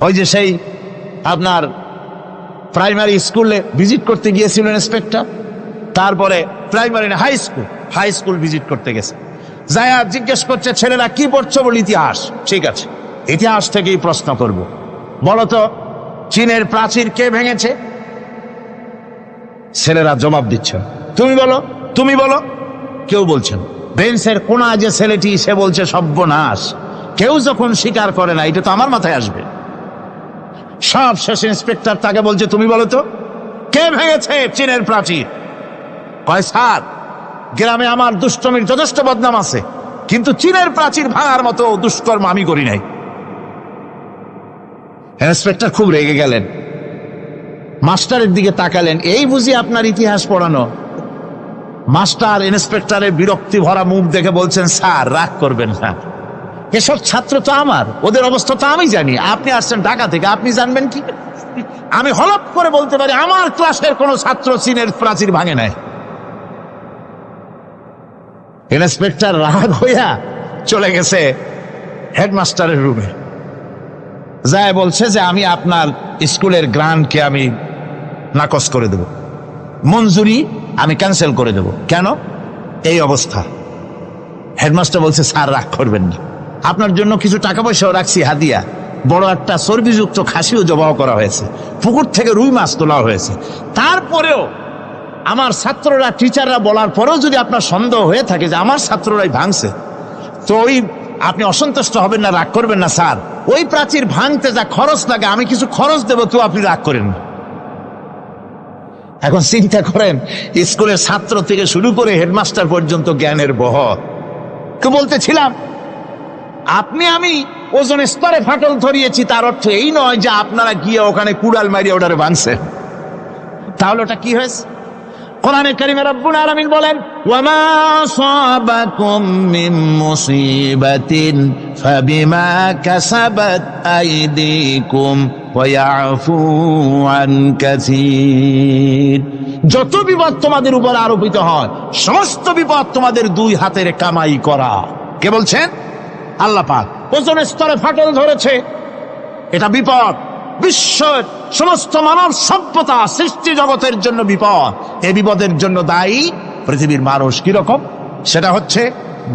ওই যে সেই আপনার প্রাইমারি স্কুলে ভিজিট করতে গিয়েছিলেন ইন্সপেক্টর, তারপরে প্রাইমারি না হাই স্কুল ভিজিট করতে গেছে, যায়া জিজ্ঞেস করছে ছেলেরা কি পড়ছো, বল ইতিহাস। ঠিক আছে, ইতিহাস থেকেই প্রশ্ন করব, বলতো চীনের প্রাচীর কে ভেঙেছে? ছেলেরা জবাব দিচ্ছে তুমি বলো। কেউ বলছেন। বেঞ্চের কোনা যে ছেলেটি, সে বলছে সর্বনাশ, কেউ যখন স্বীকার করে না, এটা তো আমার মাথায় আসবে। সব শেষ ইন্সপেক্টর তাকে বলছে তুমি বলো তো কে ভেঙেছে চীনের প্রাচীর? কয় স্যার, গ্রামে আমার দুষ্টমির যথেষ্ট বদনাম আছে, কিন্তু চীনের প্রাচীর ভাঙার মতো দুষ্কর্ম আমি করি নাই। ইন্সপেক্টর খুব রেগে গেলেন, মাস্টারের দিকে তাকালেন, এই বুঝি আপনার ইতিহাস পড়ানো? মাস্টার ইন্সপেক্টরের বিরক্তি ভরা মুখ দেখে বলছেন, স্যার রাগ করবেন না, এসব ছাত্র তো আমার, ওদের অবস্থা তো আমি জানি, আপনি আসছেন ঢাকা থেকে, আপনি জানবেন কি? আমি হলপ করে বলতে পারি আমার ক্লাসের কোন ছাত্র চীনের প্রাচীর ভাঙে নাই। ইন্সপেক্টর রাগ হইয়া চলে গেছে হেডমাস্টারের রুমে, যায় বলছে যে আমি আপনার স্কুলের গ্রান্টকে আমি নাকচ করে দেব, মঞ্জুরি আমি ক্যান্সেল করে দেব। কেন? এই অবস্থা। হেডমাস্টার বলছে, স্যার রাগ করবেন না, আপনার জন্য কিছু টাকা পয়সাও রাখছি হাদিয়া, বড় একটা চর্বিযুক্ত খাসিও জবাহ করা হয়েছে, পুকুর থেকে রুই মাছ তোলা হয়েছে। তারপরেও আমার ছাত্ররা, টিচাররা বলার পরেও যদি আপনার সন্দেহ হয়ে থাকে যে আমার ছাত্ররাই ভাঙছে, তো ওই আপনি অসন্তুষ্ট হবেন না, রাগ করবেন না স্যার, ওই প্রাচীর ভাঙতে যা খরচ লাগে আমি কিছু খরচ দেবো, তো আপনি রাগ করেন না। এখন চিন্তা করেন, স্কুলের ছাত্র থেকে শুরু করে হেডমাস্টার পর্যন্ত জ্ঞানের বহর। তো বলতেছিলাম, আপনি আমি ওজন স্তরে ফাটল ধরিয়েছি, তার অর্থ এই নয় যে আপনারা গিয়ে ওখানে কুড়াল মারিয়ে ওটারে ভাঙছেন। তাহলে ওটা কি হয়েছে? কোরআনে কারীমে রব্বুল আলামিন বলেন, ওয়ামা সাবাকুম মিন মুসিবাতিন ফাবিমা কাসাবাত আইদিকুম ওয়া ইয়াফু আন কাসীর। যত বিপদ তোমাদের উপর আরোপিত হয়, সমস্ত বিপদ তোমাদের দুই হাতের কামাই করা। কে বলছেন? আল্লাহ পাক। ওজনের স্তরে ফাটল ধরেছে, এটা বিপদ, বিশ্বের সমস্ত মানব সভ্যতা সৃষ্টি জগতের জন্য বিপদ। এই বিপদের জন্য দায়ী পৃথিবীর মানুষ। কিরকম? সেটা হচ্ছে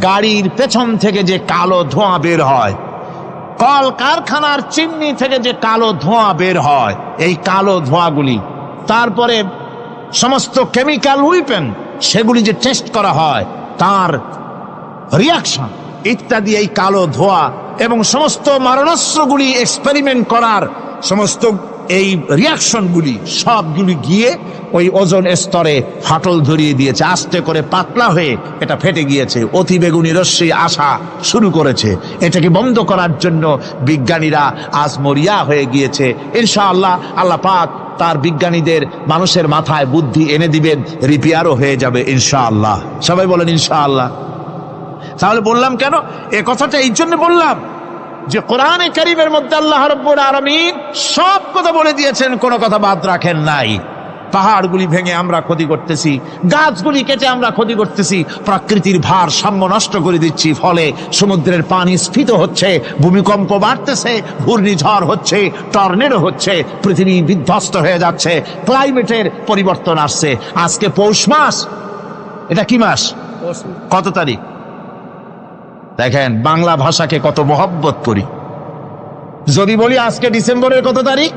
গাড়ির পেছন থেকে যে কালো ধোঁয়া বের হয়, কল কারখানার চিমনি থেকে যে কালো ধোঁয়া বের হয়, এই কালো ধোঁয়াগুলি, তারপরে সমস্ত কেমিক্যাল উইপেন সেগুলি যে টেস্ট করা হয়, তার রিয়াকশন ইত্যাদি, এই কালো ধোঁয়া এবং সমস্ত মারণাস্ত্রগুলি এক্সপেরিমেন্ট করার সমস্ত এই রিয়াকশনগুলি সবগুলি গিয়ে ওই ওজন স্তরে ফাটল ধরিয়ে দিয়েছে। আস্তে করে পাতলা হয়ে এটা ফেটে গিয়েছে, অতি বেগুনি রশ্মি আসা শুরু করেছে। এটাকে বন্ধ করার জন্য বিজ্ঞানীরা আজ মরিয়া হয়ে গিয়েছে। ইনশাআল্লাহ আল্লাহ পাক তার বিজ্ঞানীদের মানুষের মাথায় বুদ্ধি এনে দিবেন, রিপেয়ারও হয়ে যাবে ইনশাআল্লাহ। সবাই বলেন ইনশাআল্লাহ। তাহলে বললাম কেন এ কথাটা? এই জন্য বললাম যে কোরআনে কারীমের মধ্যে আল্লাহ রাব্বুল আলামিন সব কথা বলে দিয়েছেন, কোনো কথা বাদ রাখেন নাই। পাহাড়গুলি ভেঙে আমরা ক্ষতি করতেছি, গাছগুলি কেটে আমরা ক্ষতি করতেছি, প্রকৃতির ভারসাম্য নষ্ট করে দিচ্ছি, ফলে সমুদ্রের পানি স্ফীত হচ্ছে, ভূমিকম্প বাড়তেছে, ঘূর্ণিঝড় হচ্ছে, টর্নেডো হচ্ছে, পৃথিবী বিধ্বস্ত হয়ে যাচ্ছে, ক্লাইমেটের পরিবর্তন আসছে। আজকে পৌষ মাস, এটা কি মাস? কত তারিখ? দেখেন বাংলা ভাষাকে কত মহব্বত করি। যদি বলি আজকে ডিসেম্বরের কত তারিখ,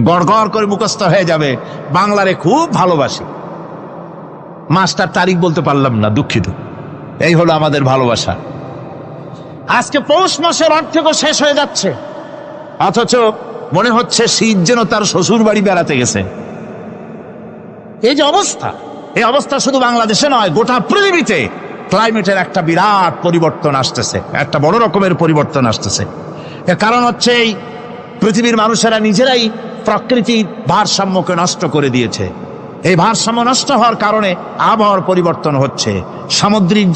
গড় গড় করে মুখস্থ হয়ে যাবে। বাংলারে খুব ভালোবাসি, মাসটার তারিখ বলতে পারলাম না, দুঃখিত। এই হলো আমাদের ভালোবাসা। আজকে পৌষ মাসের অর্ধেকও শেষ হয়ে যাচ্ছে, অথচ মনে হচ্ছে শীত যেন তার শ্বশুর বাড়ি বেড়াতে গেছে। এই যে অবস্থা, এই অবস্থা শুধু বাংলাদেশে নয়, গোটা পৃথিবীতে ক্লাইমেটের একটা বিরাট পরিবর্তন আসতেছে, একটা বড় রকমের পরিবর্তন আসতেছে। এর কারণ হচ্ছে এই পৃথিবীর মানুষেরা নিজেরাই প্রকৃতির ভারসাম্যকে নষ্ট করে দিয়েছে। এই ভারসাম্য নষ্ট হওয়ার কারণে আবহাওয়ার পরিবর্তন হচ্ছে, সামুদ্রিক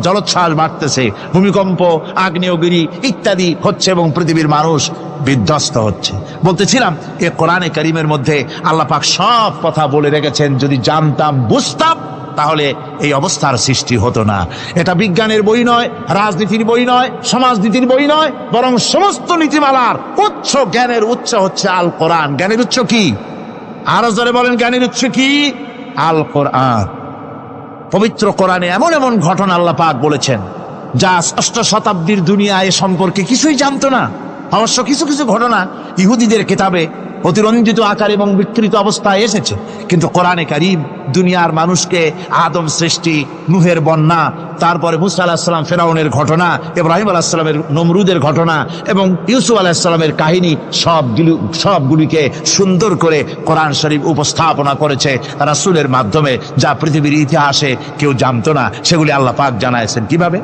জলোচ্ছ্বাস বাড়তেছে, ভূমিকম্প, আগ্নেয়গিরি ইত্যাদি হচ্ছে এবং পৃথিবীর মানুষ বিধ্বস্ত হচ্ছে। বলতেছিলাম এ কোরআনে কারীমের মধ্যে আল্লাহ পাক সব কথা বলে রেখেছেন, যদি জানতাম বুঝতাম তাহলে এই অবস্থার সৃষ্টি হতো না। এটা বিজ্ঞানের বই নয়, রাজনীতির বই নয়, সমাজনীতির বই নয়, বরং সমস্ত নীতিমালার উচ্চ জ্ঞানের উচ্চ হচ্ছে আল কোরআন। জ্ঞানের উচ্চ কি? আরো জোরে বলেন, জ্ঞানের উচ্চ কি? আল কোরআন। পবিত্র কোরআনে এমন এমন ঘটনা আল্লাহ পাক বলেছেন যা ষষ্ঠ শতাব্দীর দুনিয়া এ সম্পর্কে কিছুই জানতো না। অবশ্য কিছু কিছু ঘটনা ইহুদিদের কিতাবে অতিরঞ্জিত আকার এবং বিকৃত অবস্থায় এসেছে, কিন্তু কোরআনে কারীম দুনিয়ার মানুষকে আদম সৃষ্টি, নূহের বন্যা, তারপরে মুসা আলাইহিস সালাম ফেরাউনের ঘটনা, ইব্রাহিম আলাইহিস সালামের নমরুদের ঘটনা এবং ইউসুফ আলাইহিস সালামের কাহিনী সবগুলিকে সুন্দর করে কোরআন শরীফ উপস্থাপনা করেছে রাসূলের মাধ্যমে, যা পৃথিবীর ইতিহাসে কেউ জানতো না। সেগুলি আল্লাহ পাক জানাইছেন কিভাবে?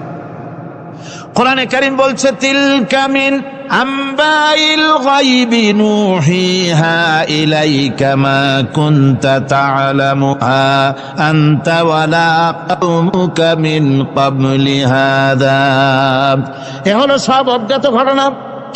কোরআনে কারীম বলছে, তিলকা মিন আম্বাইল গায়বি নূহিহা ইলাইকা মা কুনতা তা'লামুহা আনতা ওয়ালা কওমুকা মিন ক্বাবলি হাযা। এ হলো সব অজ্ঞাত ঘটনা।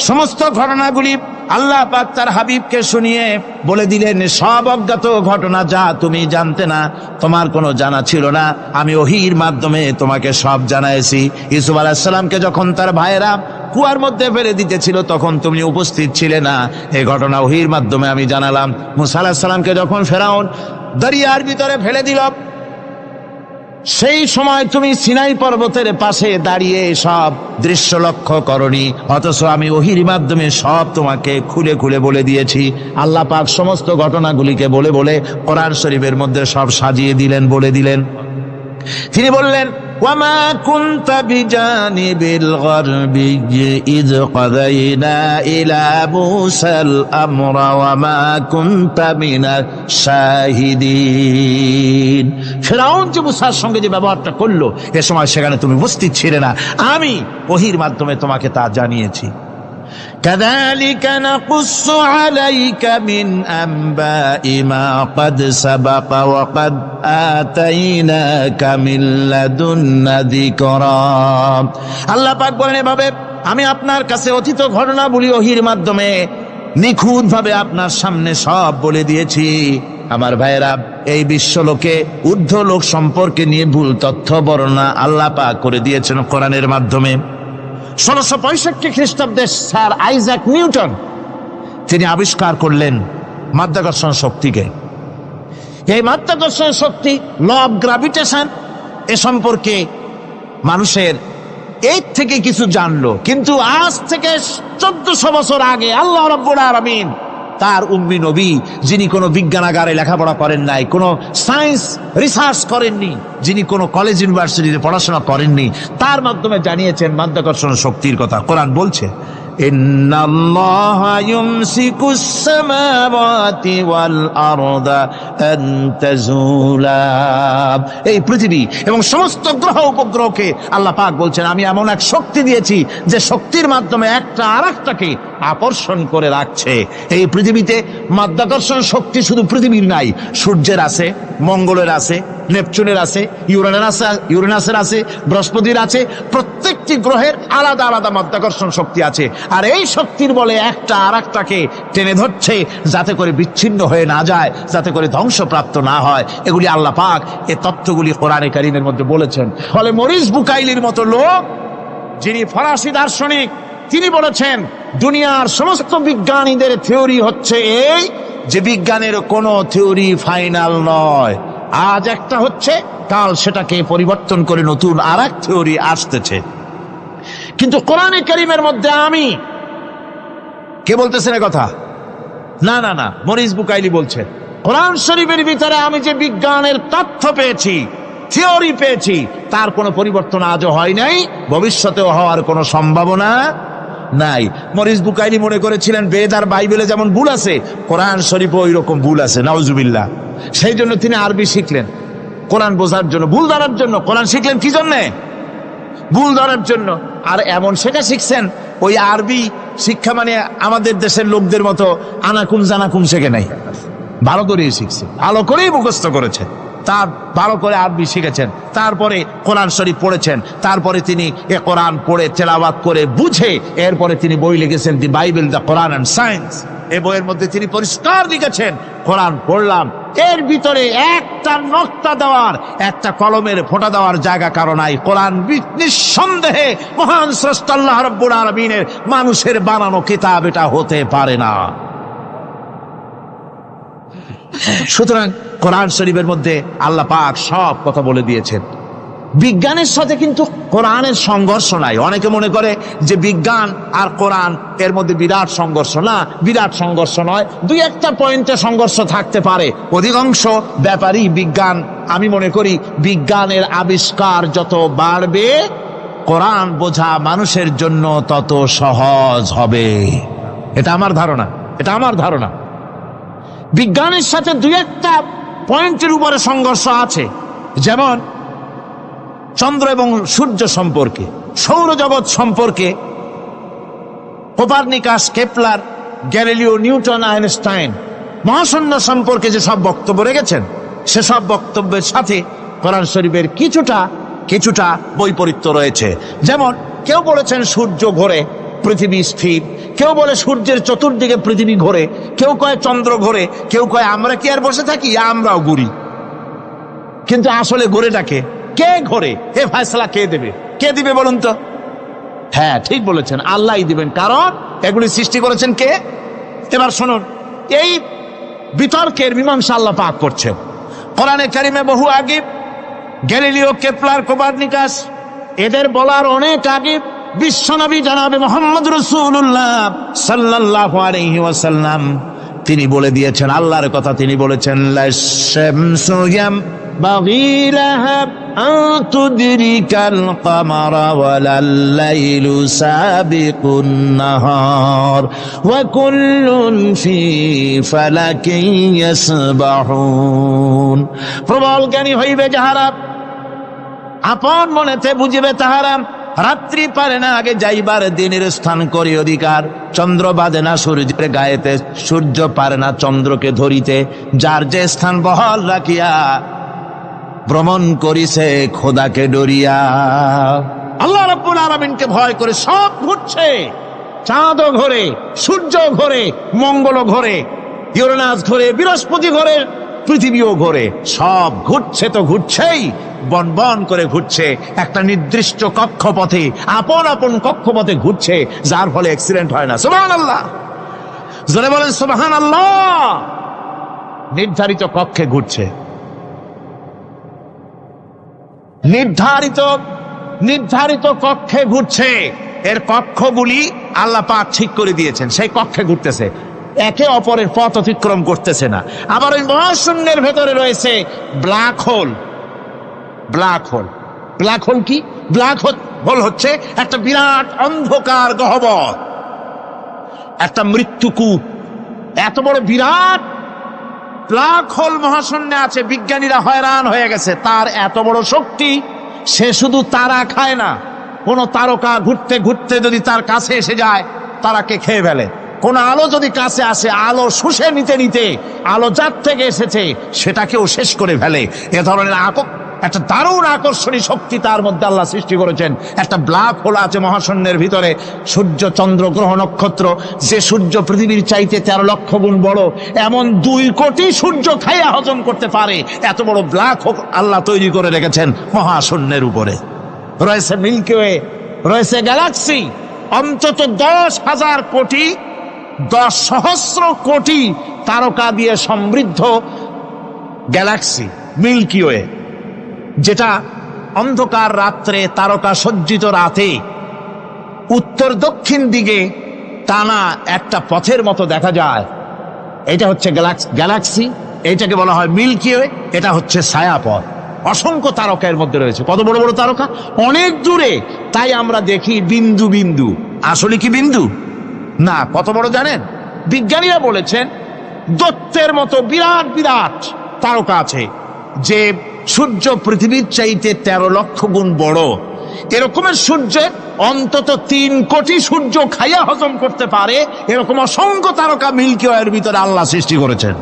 সমস্ত ঘটনাগুলি আল্লাহ পাক তার হাবিবকে শুনিয়ে বলে দিলেন, সব অজ্ঞাত ঘটনা যা তুমি জানতে না, তোমার কোনো জানা ছিল না, আমি ওহীর মাধ্যমে তোমাকে সব জানাইছি। ইউসুফ আলাইহিস সালামকে যখন তার ভাইয়েরা কুয়ার মধ্যে ফেলে দিতেছিল তখন তুমি উপস্থিত ছিলে না, এই ঘটনা ওহীর মাধ্যমে আমি জানালাম। মুসা আলাইহিস সালামকে যখন ফেরাউন দরিয়ার ভিতরে ফেলে দিল, সেই সময় তুমি সিনাই পর্বতের পাশে দাঁড়িয়ে সব দৃশ্য লক্ষ্য করনি, অথচ আমি ওহীর মাধ্যমে সব তোমাকে খুলে খুলে বলে দিয়েছি। আল্লাহ পাক সমস্ত ঘটনাগুলিকে বলে বলে কোরআন শরীফের মধ্যে সব সাজিয়ে দিলেন, বলে দিলেন। তিনি বললেন, ওয়ামা কুনতা বিজানিবিল গারবি ইয কাযাইনা ইলা মুসাল আমরা ওয়ামা কুনতা মিনাশ শাহিদিন। ফিরআউন যে মুসার সঙ্গে যে ব্যবহারটা করলো, এ সময় সেখানে তুমি উপস্থিত ছিলে না, আমি ওহীর মাধ্যমে তোমাকে তা জানিয়েছি। কাযালিকা নাকুসসু আলাইকা মিন আনবাই মা ক্বাদ সাবাকা ওয়া ক্বাদ আতাইনাকা মিন লাদুন্না যিকরা। আল্লাহ পাক বলেন, এভাবে আমি আপনার কাছে অতীত ঘটনাবলী ওহীর মাধ্যমে নিখুঁতভাবে আপনার সামনে সব বলে দিয়েছি। আমার ভাইয়েরা, এই বিশ্বলোকে ঊর্ধ্ব লোক সম্পর্কে নিয়ে ভুল তথ্য বর্ণনা আল্লাহ পাক করে দিয়েছেন কোরআনের মাধ্যমে। 1665 খ্রিস্টাব্দে স্যার আইজাক নিউটন তিনি আবিষ্কার করলেন মাধ্যাকর্ষণ শক্তিকে। এই মাধ্যাকর্ষণ শক্তি, ল অফ গ্রাভিটেশন, এ সম্পর্কে মানুষের এর থেকে কিছু জানলো, কিন্তু আজ থেকে 1400 বছর আগে আল্লাহ রাব্বুল আলামিন তার উম্মি নবী, যিনি কোনো বিজ্ঞানাগারে লেখাপড়া করেন নাই, কোনো সায়েন্স রিসার্চ করেননি, যিনি কোনো কলেজ ইউনিভার্সিটিতে পড়াশোনা করেননি, তার মাধ্যমে জানিয়েছেন মাধ্যাকর্ষণ শক্তির কথা। কোরআন বলছে, ইন্নাল্লাহা ইউমসিকুস সামাওয়াতি ওয়াল আরদা আন তাজুলা। এই পৃথিবী এবং সমস্ত গ্রহ উপগ্রহকে আল্লাহ পাক বলছেন, আমি এমন এক শক্তি দিয়েছি যে শক্তির মাধ্যমে একটা আরেকটাকে আকর্ষণ করে রাখছে। এই পৃথিবীতে মাধ্যাকর্ষণ শক্তি শুধু পৃথিবীর নাই, সূর্যের আছে, মঙ্গলের আছে, নেপচুনের আছে, ইউরেনাসের আছে, বৃহস্পতির আছে। প্রত্যেকটি গ্রহের আলাদা আলাদা মাধ্যাকর্ষণ শক্তি আছে, আর এই শক্তির বলে একটা আরেকটাকে টেনে ধরছে যাতে করে বিচ্ছিন্ন হয়ে না যায়, যাতে করে ধ্বংসপ্রাপ্ত না হয়। এগুলি আল্লাহ পাক এই তথ্যগুলি কোরআনে কারীমের মধ্যে বলেছেন। ফলে মরিস বুকাইলির মতো লোক, যিনি ফরাসি দার্শনিক, তিনি বলেছেন দুনিয়ার সমস্ত বিজ্ঞানীদের থিওরি হচ্ছে এই যে বিজ্ঞানের কোনো থিওরি ফাইনাল নয়। আজ একটা হচ্ছে, কাল সেটাকে পরিবর্তন করে নতুন আর এক থিওরি আসতেছে। কিন্তু কোরআনে কারীমের মধ্যে আমি, কে বলতেছেন এ কথা? না না না, মরিস বুকাইলি বলছেন, কোরআন শরীফের ভিতরে আমি যে বিজ্ঞানের তথ্য পেয়েছি, থিওরি পেয়েছি, তার কোনো পরিবর্তন আজও হয় নাই, ভবিষ্যতেও হওয়ার কোনো সম্ভাবনা নাই। মরিস বুকাইলি মনে করেছিলেন বেদ আর বাইবেলে যেমন ভুল আছে, কোরআন শরীফে ওই রকম ভুল আছে, নাউজুবিল্লাহ। সেই জন্য তিনি আরবি শিখলেন কোরআন বোঝার জন্য, ভুল ধরার জন্য। কোরআন শিখলেন কি জন্যে? ভুল ধরার জন্য। আর এমন সেটা শিখছেন, ওই আরবি শিক্ষা মানে আমাদের দেশের লোকদের মতো আনাকুম জানাকুম শেখে নাই, ভালো করেই শিখছে, ভালো করেই মুখস্থ করেছে, তার ভালো করে আরবি শিখেছেন, তারপরে কোরআন শরীফ পড়েছেন, তারপরে তিনি এ কোরআন পড়ে তেলাওয়াত করে বুঝে এরপরে তিনি বই লিখেছেন দি Bible, the Quran and science. এই বইয়ের মধ্যে তিনি পরিষ্কার লিখেছেন, কোরআন পড়লাম, এর ভিতরে একটা নকতা দেওয়ার, একটা কলমের ফোঁটা দেওয়ার জায়গা কারো নাই। কোরআন নিঃসন্দেহে মহান স্রষ্টা আল্লাহ রাব্বুল আলামিনের মানুষের বানানো কিতাব এটা হতে পারে না। সুতরাং কোরআন শরীফের মধ্যে আল্লাহ পাক সব কথা বলে দিয়েছেন। বিজ্ঞানের সাথে কিন্তু কোরআনের সংঘর্ষ নাই। অনেকে মনে করে যে বিজ্ঞান আর কোরআন এর মধ্যে বিরাট সংঘর্ষ। না, বিরাট সংঘর্ষ নয়, দুই একটা পয়েন্টে সংঘর্ষ থাকতে পারে। অধিকাংশ ব্যাপারই বিজ্ঞান, আমি মনে করি বিজ্ঞানের আবিষ্কার যত বাড়বে কোরআন বোঝা মানুষের জন্য তত সহজ হবে। এটা আমার ধারণা, এটা আমার ধারণা। বিজ্ঞানের সাথে দুই একটা পয়েন্টের উপরে সংঘর্ষ আছে, যেমন চন্দ্র এবং সূর্য সম্পর্কে, সৌরজগৎ সম্পর্কে Copernicus, Kepler, Galileo, Newton, Einstein মহাশূন্য সম্পর্কে যে সব বক্তব্য রেখেছেন, সেসব বক্তব্যের সাথে কোরআন শরীফের কিছুটা বৈপরীত্য রয়েছে। যেমন কেউ বলেছেন সূর্য ঘোরে, পৃথিবী স্থির, কেউ বলে সূর্যের চতুর্দিকে পৃথিবী ঘোরে, কেউ কয় চন্দ্র ঘোরে, কেউ কয় আমরা কি আর বসে থাকি, আমরাও ঘুরি। কিন্তু আসলে ঘোরেটাকে কে ঘোরে, এ ফয়সালা কে দেবে? কে দিবে বলুন তো? হ্যাঁ, ঠিক বলেছেন, আল্লাহই দিবেন, কারণ এগুলি সৃষ্টি করেছেন কে? এবার শুনুন, এই বিতর্কের মীমাংসা আল্লাহ পাক করছেন কোরআনে কারিমে বহু আগে। গ্যালিলিও, কেপলার, কোপারনিকাস এদের বলার অনেক আগে বিশ্বনবী জনাবে মুহাম্মদ রাসূলুল্লাহ সাল্লাল্লাহু আলাইহি ওয়াসাল্লাম তিনি বলে দিয়েছেন, আল্লাহর কথা তিনি বলেছেন, লাশ-শামসু ইয়ানবাগী লাহা আন তুদরিকাল কামারা ওয়ালাল লাইলু সাবিকুন নাহার ওয়া কুল্লুন ফি ফালাকিন ইয়াসবাহুন। প্রবল জ্ঞানী হইবে যাহারা, আপন মনেতে বুঝিবে তাহারা, রাত্রি পারে না আগে যাইবার দিনের স্থান করি অধিকার, চন্দ্র বাঁধে না সূর্যের গায়েতে, সূর্য পারে না চন্দ্রকে ধরিতে, যার যে স্থান বহাল রাখিয়া ভ্রমণ করিছে খোদাকে ডরিয়া। আল্লাহ রাব্বুল আলামিনকে ভয় করে সব ঘুরছে, চাঁদও ঘোরে, সূর্য ঘোরে, মঙ্গল ঘোরে, ইউরেনাস ঘোরে, বৃহস্পতি ঘোরে, পৃথিবীও ঘোরে, সব ঘুরছে তো ঘুরছেই, বন বন করে ঘুরছে একটা নির্দিষ্ট কক্ষপথে, আপন আপন কক্ষপথে ঘুরছে, যার ফলে অ্যাক্সিডেন্ট হয় না। সুবহানাল্লাহ, জোরে বলেন সুবহানাল্লাহ। নির্ধারিত কক্ষে ঘুরছে, নির্ধারিত কক্ষে ঘুরছে, এর কক্ষগুলি আল্লাহ পাক ঠিক করে দিয়েছেন, সেই কক্ষে ঘুরতেছে, একে অপরের পথ অতিক্রম করতেছে না। আবার ওই মহাশূন্যের ভেতরে রয়েছে black hole. Black hole, black hole কি? ব্ল্যাক হোল হচ্ছে একটা বিরাট অন্ধকার গহ্বর, একটা মৃত্যুকূপ। এত বড় বিরাট ব্ল্যাক হোল মহাশূন্যে আছে, বিজ্ঞানীরা হয়রান হয়ে গেছে, তার এত বড় শক্তি, সে শুধু তারা খায় না, কোন তারকা ঘুরতে ঘুরতে যদি তার কাছে এসে যায় তারাকে খেয়ে ফেলে। কোন আলো যদি কাছে আসে, আলো শুষে নিতে নিতে আলো যার থেকে এসেছে সেটাকেও শেষ করে ফেলে। এ ধরনের একটা দারুণ আকর্ষণী শক্তি তার মধ্যে আল্লাহ সৃষ্টি করেছেন। একটা ব্ল্যাক হোল আছে মহাশূন্যের ভিতরে, সূর্য, চন্দ্র, গ্রহ, নক্ষত্র, যে সূর্য পৃথিবীর চাইতে 13 লক্ষ গুণ বড়, এমন 2 কোটি সূর্য খাইয়া হজম করতে পারে, এত বড় ব্ল্যাক হোল আল্লাহ তৈরি করে রেখেছেন মহাশূন্যের উপরে। রয়েছে মিল্কি ওয়ে, রয়েছে গ্যালাক্সি, অন্তত 10,000 কোটি, 10 সহস্র কোটি তারকা দিয়ে সমৃদ্ধ গ্যালাক্সি মিল্কি ওয়ে, যেটা অন্ধকার রাত্রে, তারকা সজ্জিত রাতে উত্তর দক্ষিণ দিকে টানা একটা পথের মতো দেখা যায়। এটা হচ্ছে গ্যালাক্সি, এইটাকে বলা হয় মিল্কি ওয়ে, এটা হচ্ছে ছায়াপথ। অসংখ্য তারকা এর মধ্যে রয়েছে। কত বড় বড় তারকা, অনেক দূরে, তাই আমরা দেখি বিন্দু বিন্দু, আসলে কি বিন্দু না। কত বড় জানেন? বিজ্ঞানীরা বলেছেন দৈত্যের মতো বিরাট বিরাট তারকা আছে, যে সূর্য পৃথিবীর চাইতে 13 লক্ষ গুণ বড়। এরকমের সূর্যে অন্তত 3 কোটি সূর্য খাইয়া হজম করতে পারে, এরকম অসংখ্য তারকা মিল্কি ওয়ের ভিতরে আল্লাহ সৃষ্টি করেছেন।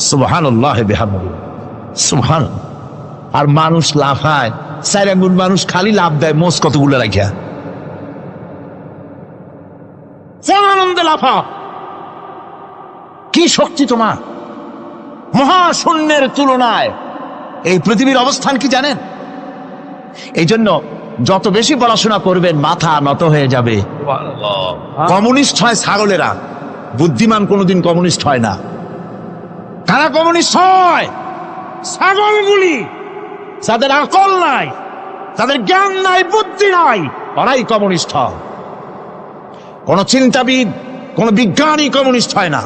সুবহানাল্লাহ বিহামদিহি, সুবহানাল্লাহ। আর মানুষ লাফায়, 4 আঙ্গুল মানুষ খালি লাভ দেয়, মোষ কতগুলো রাখিয়া আনন্দে লাফা। কি শক্তি তোমার! মহাশূন্যের তুলনায় এই পৃথিবীর অবস্থান কি জানেন? এই জন্য যত বেশি পড়াশোনা করবেন মাথা নত হয়ে যাবে। কমিউনিস্ট হয় ছাগলেরা, বুদ্ধিমান কোনোদিন কমিউনিস্ট হয় না। কারা কমিউনিস্ট হয়? ছাগলগুলি, যাদের আকল নাই, তাদের জ্ঞান নাই, বুদ্ধি নাই, ওরাই কমিউনিস্ট হয়। কোন চিন্তাবিদ, কোন বিজ্ঞানী কমিউনিস্ট হয় না।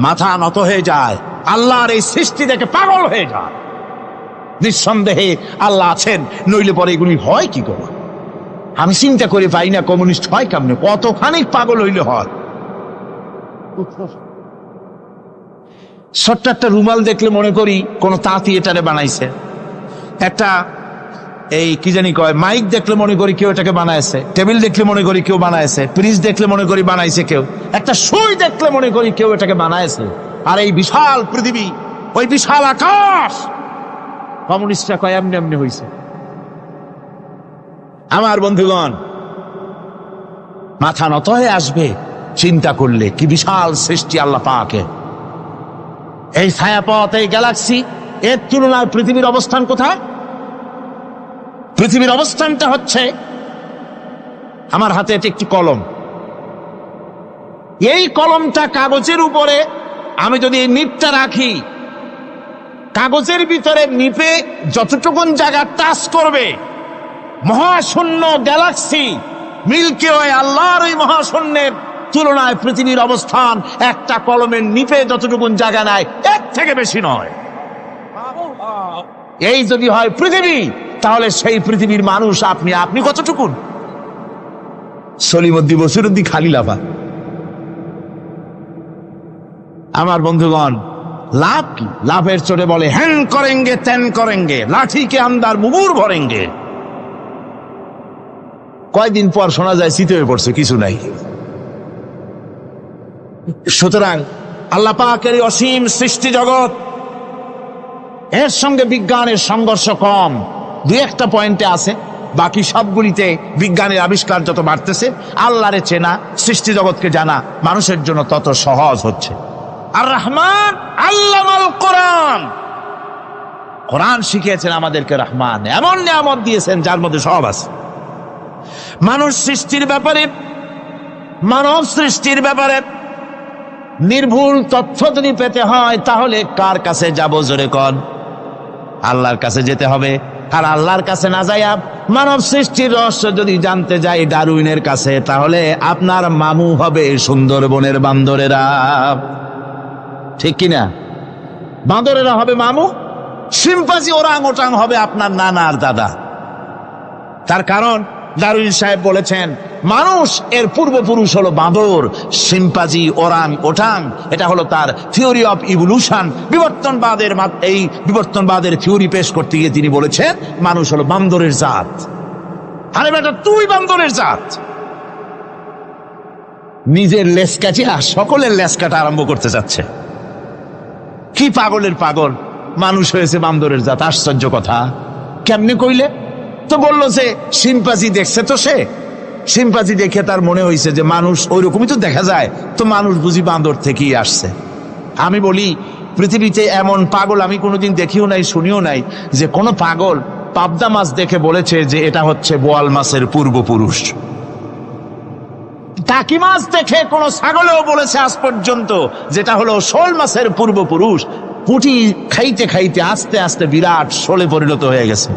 মাথা নত হয়ে যায়, আল্লাহর এই সৃষ্টি দেখে পাগল হয়ে যায়। নিঃসন্দেহে আল্লাহ আছেন, নইলে পরে এগুলি হয় কি করে? আমি চিন্তা করে পাই না কমিউনিস্ট হয় কেমনে, কতখানি পাগল হইলে হয়। ছোট্ট একটা রুমাল দেখলে মনে করি কোন তাঁতি এটারে বানাইছে। একটা এই কি জানি কয় মাইক দেখলে মনে করি কেউ এটাকে বানাইছে। টেবিল দেখলে মনে করি কেউ বানাইছে। ফ্রিজ দেখলে মনে করি বানাইছে কেউ। একটা সুই দেখলে মনে করি কেউ এটাকে বানাইছে। আর এই বিশাল পৃথিবী, ওই বিশাল আকাশ, কমিউনিস্টরা কয় এমনি এমনি হইছে। আমার বন্ধুগণ, মাথা নত হয়ে আসবে চিন্তা করলে কি বিশাল সৃষ্টি আল্লাহ পাকের। এই ছায়াপথ, এই গ্যালাক্সি, এর তুলনায় পৃথিবীর অবস্থান কোথায়? পৃথিবীর অবস্থানটা হচ্ছে, আমার হাতে একটি কলম। এই কলমটা কাগজের উপরে আমি যদি এই নিপটা রাখি, কাগজের ভিতরে নিপে যতটুকুন জায়গা টাচ করবে, মহাশূন্য গ্যালাক্সি মিল্কি ওয়ে, আল্লাহর ওই মহাশূন্যের তুলনায় পৃথিবীর অবস্থান একটা কলমের নিপে যতটুকুন জায়গা নেয় এর থেকে বেশি নয়। এই যদি হয় পৃথিবী, তাহলে সেই পৃথিবীর মানুষ আপনি, আপনি কতটুকুন? সলিমুদ্দি বসিরুদ্দি খালি লাফা। আমার বন্ধুগণ, লাভ কি? লাভের চোটে বলে হ্যান করেঙ্গে ত্যান করেঙ্গে, লাঠি কে আন্দার মুগুর ভরেঙ্গে। কয়দিন পর শোনা যায় শীত হয়ে পড়ছে, কিছু নাই। সুতরাং আল্লাহ পাকের অসীম সৃষ্টি জগৎ, এর সঙ্গে বিজ্ঞানের সংঘর্ষ কম, দুই একটা পয়েন্টে আছে। বাকি সবগুলিতে বিজ্ঞানের আবিষ্কার যত বাড়তেছে, আল্লাহরে চেনা, সৃষ্টি জগৎকে জানা মানুষের জন্য তত সহজ হচ্ছে। আর রহমান আল্লামাল কোরআন, কোরআন শিখিয়েছেন আমাদেরকে। রহমান এমন নিয়ামত দিয়েছেন যার মধ্যে সব আছে। মানুষ সৃষ্টির ব্যাপারে, মানব সৃষ্টির ব্যাপারে নির্ভুল তথ্য যদি পেতে হয়, তাহলে কার কাছে যাব? জোরে কন। আল্লাহর কাছে যেতে হবে। আর আল্লাহর কাছে না যাইয়া মানব সৃষ্টির রহস্য যদি জানতে যাই ডারউইনের কাছে, তাহলে আপনার মামু হবে সুন্দরবনের বান্দরেরা। ঠিক কিনা? বান্দরেরা হবে মামু, শিম্পাঞ্জি ওরাং ওটাং হবে আপনার নানা আর দাদা। তার কারণ ডারউইন সাহেব বলেছেন, মানুষ এর পূর্বপুরুষ হলো বাঁদর, শিম্পাঞ্জি, ওরাং ওটাং। এটা হলো তার থিওরি অফ ইভলিউশন। এই বিবর্তনবাদের থিওরি পেশ করতে গিয়ে তিনি বলেছেন, মানুষ হলো বান্দরের জাত। আরে বেটা, তুই বান্দরের জাত। নিজের লেজ কাটিয়া সকলের লেজ কাটা আরম্ভ করতে যাচ্ছে। কি পাগলের পাগল, মানুষ হয়েছে বান্দরের জাত। আশ্চর্য কথা। কেমনে কইলে? তো বললো যে শিম্পাঞ্জি দেখছে, তো সে শিম্পাঞ্জি দেখে তার মনে হয়েছে যে মানুষ ওইরকমই তো দেখা যায়, তো মানুষ বুঝি বান্দর থেকেই আসছে। আমি বলি, পৃথিবীতে এমন পাগল আমি কোনোদিন দেখিও নাই, শুনিও নাই যে কোনো পাগল পাবদা মাছ দেখে বলেছে যে এটা হচ্ছে বোয়াল মাছের পূর্বপুরুষ। টাকি মাছ দেখে কোন ছাগলেও বলেছে আজ পর্যন্ত যেটা হলো শোল মাছের পূর্বপুরুষ। পুঁটি খাইতে খাইতে আস্তে আস্তে বিরাট শোলে পরিণত হয়ে গেছে,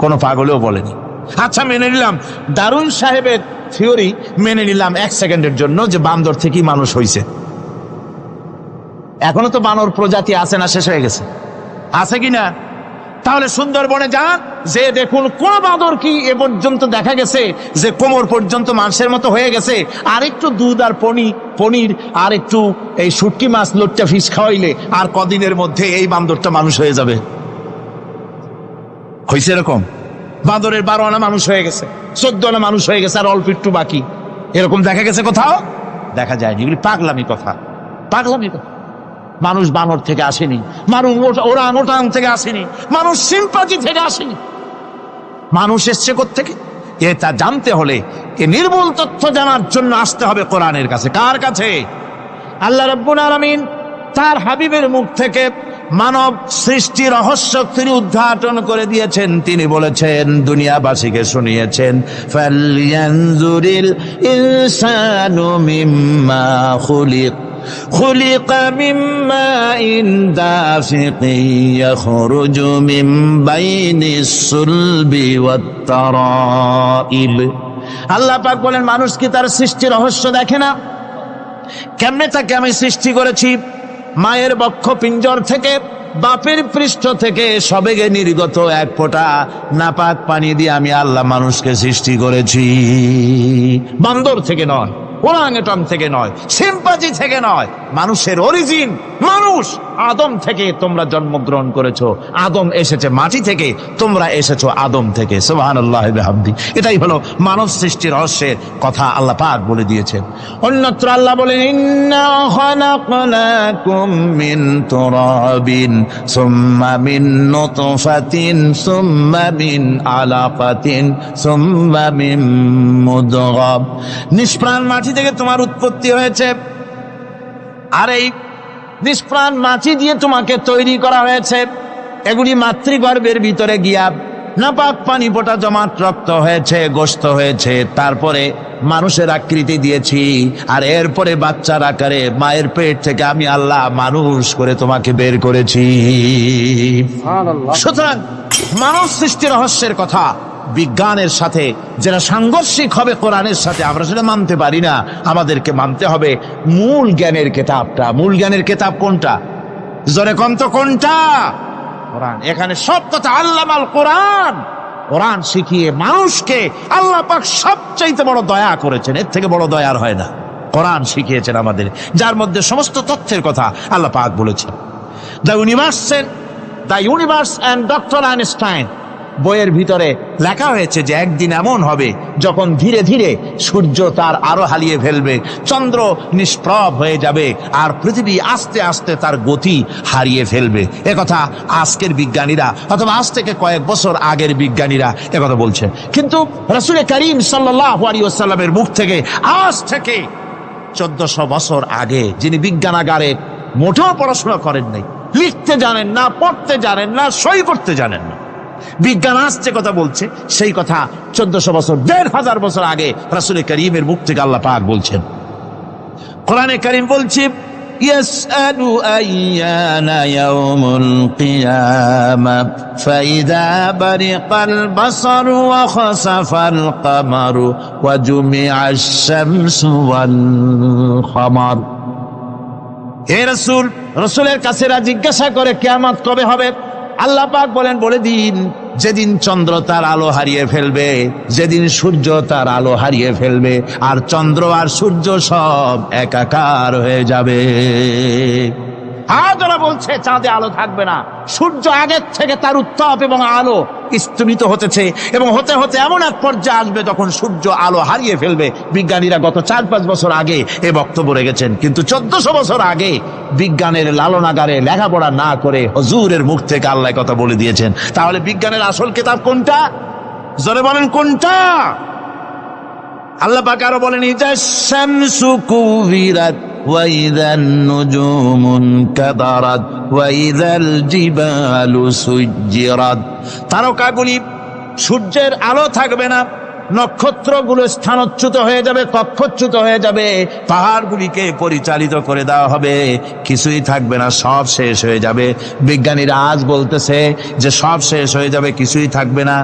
কোনো পাগলেও বলেনি। আচ্ছা, মেনে নিলাম ডারউইন সাহেবের থিওরি, মেনে নিলাম এক সেকেন্ডের জন্য যে বান্দর থেকেই মানুষ হয়েছে। এখনো তো বানর প্রজাতি আছে না, শেষ হয়ে গেছে? আছে কিনা? তাহলে সুন্দরবনে যান, যে দেখুন কোন বাঁদর কি এ পর্যন্ত দেখা গেছে যে কোমর পর্যন্ত মানুষের মতো হয়ে গেছে। আর একটু দুধ আর পনির আর একটু এই শুটকি মাছ, লোট্টা ফিশ খাওয়াইলে আর কদিনের মধ্যে এই বান্দরটা মানুষ হয়ে যাবে। হয়েছে এরকম? বাঁদরের 12 আনা মানুষ হয়ে গেছে, 14 আনা মানুষ হয়ে গেছে, আর অল্প একটু বাকি। এরকম দেখা গেছে কোথাও? দেখা যায়নি। এগুলি পাগলামি কথা, পাগলামি কথা। মানুষ বানর থেকে আসেনি, মানুষ ওরাং ওটাং থেকে আসেনি, মানুষ শিম্পাঞ্জি থেকে আসেনি। মানুষ এসছে কোত্থেকে? এটা জানতে হলে, এ নির্মূল তথ্য জানার জন্য আসতে হবে কোরআনের কাছে। কার কাছে? আল্লাহ রাব্বুল আলামিন তার হাবিবের মুখ থেকে মানব সৃষ্টি রহস্য তিনি উদ্ঘাটন করে দিয়েছেন। তিনি বলেছেন, দুনিয়াবাসীকে শুনিয়েছেন, ফালয়ানজুরিল ইনসানু মিম্মা খুলিক خلق من ماء دافق يخرج من بين الصلب والترائب। আল্লাহ পাক বলেন, মানুষ কি তার সৃষ্টি রহস্য দেখে না? কেমনে তাকে আমি সৃষ্টি করেছি? মায়ের বক্ষ পিঞ্জর থেকে, বাপের পৃষ্ঠ থেকে সবেগে নির্গত এক ফোঁটা নাপাক পানি দিয়ে আমি আল্লাহ মানুষকে সৃষ্টি করেছি। বান্দর থেকে নয়, ওরাংউটান থেকে নয়, সিম্পাজি থেকে নয়, মানুষের অরিজিন মানুষ। আদম থেকে তোমরা জন্মগ্রহণ করেছো, আদম এসেছে মাটি থেকে, তোমরা এসেছো আদম থেকে। সুবহানাল্লাহ ওয়া বিহামদি। এটাই হলো মানব সৃষ্টির রহস্যের কথা আল্লাহ পাক বলে দিয়েছেন। অন্যত্র আল্লাহ বলেন, ইন্না খালাকনাকুম মিন তুরাবিন সুম্মা মিন নুতফাতিন সুম্মা মিন আলাকাতিন সুম্মা মিন মুদগাহ। নিষ্প্রাণ মাটি থেকে তোমার উৎপত্তি হয়েছে, আর এই নিষ্প্রাণ মাটি দিয়ে তোমাকে তৈরি করা হয়েছে। এগুলি মাতৃগর্ভের ভিতরে গিয়া নাপাক পানি ফোঁটা জমাট রক্ত হয়েছে, গোশত হয়েছে, তারপরে মানুষের আকৃতি দিয়েছি, আর এরপরে বাচ্চার আকারে মায়ের পেট থেকে আমি আল্লাহ মানুষ করে তোমাকে বের করেছি। সুতরাং মানব সৃষ্টি রহস্যের কথা বিজ্ঞানের সাথে যেটা সাংঘর্ষিক হবে কোরআনের সাথে, আমরা সেটা মানতে পারি না। আমাদেরকে মানতে হবে মূল জ্ঞানের কিতাবটা। মূল জ্ঞানের কিতাব কোনটা? জোরে কম তো কোনটা? কোরআন। এখানে সব কথা আল্লামাল কোরআন। কোরআন শিখিয়ে মানুষকে আল্লাহ পাক সবচাইতে বড় দয়া করেছেন, এর থেকে বড় দয়া আর হয় না। কোরআন শিখিয়েছেন আমাদের, যার মধ্যে সমস্ত তথ্যের কথা আল্লাহ পাক বলেছেন। The universe and doctor Einstein বইয়ের ভিতরে লেখা হয়েছে যে একদিন এমন হবে যখন ধীরে ধীরে সূর্য তার আলো হারিয়ে ফেলবে, চন্দ্র নিষ্প্রভ হয়ে যাবে, আর পৃথিবী আস্তে আস্তে তার গতি হারিয়ে ফেলবে। একথা আজকের বিজ্ঞানীরা অথবা আজ থেকে কয়েক বছর আগের বিজ্ঞানীরা একথা বলছেন। কিন্তু রাসূল করিম সাল্লাল্লাহু আলাইহি ওয়াসাল্লামের মুখ থেকে আজ থেকে 1400 বছর আগে, যিনি বিজ্ঞানাগারে মোটেও পড়াশোনা করেন নাই, লিখতে জানেন না, পড়তে জানেন না, সই করতে জানেন না, বিজ্ঞান আসছে কথা বলছে, সেই কথা 1400 বছর 1500 বছর আগে রাসূল করিমের মুখ থেকে আল্লাহ পাক বলছেন। কোরআনে কারীম বলছে, ইয়াসআলু আইয়ানা ইয়াউমুল কিয়ামা ফাইদা বারিকাল বাসারু ওয়া খাসাফাল কামারু ওয়া জুমিআশ শামসু ওয়াল কামার। হে রাসূল, রাসূলের কাছে জিজ্ঞাসা করে কিয়ামত কবে হবে? আল্লাহ পাক বলেন, বলে দিন যেদিন চন্দ্র তার আলো হারিয়ে ফেলবে, যেদিন সূর্য তার আলো হারিয়ে ফেলবে, আর চন্দ্র আর সূর্য সব একাকার হয়ে যাবে। আজরা বলছে চাঁদে আলো থাকবে না, সূর্য আগের থেকে তার উত্তাপ এবং আলো স্তমিত হতেছে, এবং হতে হতে এমন এক পর্যায়ে আসবে যখন সূর্য আলো হারিয়ে ফেলবে। বিজ্ঞানীরা গত 4-5 বছর আগে এ বক্তব্য রেখেছেন, কিন্তু 1400 বছর আগে বিজ্ঞানের লালনাগারে লেখাপড়া না করে হুজুরের মুখ থেকে আল্লাহ কথা বলে দিয়েছেন। তাহলে বিজ্ঞানের আসল কিতাব কোনটা? জোরে বলেন কোনটা? আল্লাহ পাক আরো বলেন, ইজা শামসু কুবিরাত ওয়া ইযান নুজুমুন কাদারাত ওয়া ইযাল জিবালু সুজ্জিরাত। তারকাগুলি, সূর্যের আলো থাকবে না, নক্ষত্রগুলো স্থানচ্যুত হয়ে যাবে, কক্ষচ্যুত হয়ে যাবে, পাহাড়গুলিকে পরিচালিত করে দেওয়া হবে, কিছুই থাকবে না, সব শেষ হয়ে যাবে। বিজ্ঞানীরা আজ বলতেছে যে সব শেষ হয়ে যাবে, কিছুই থাকবে না,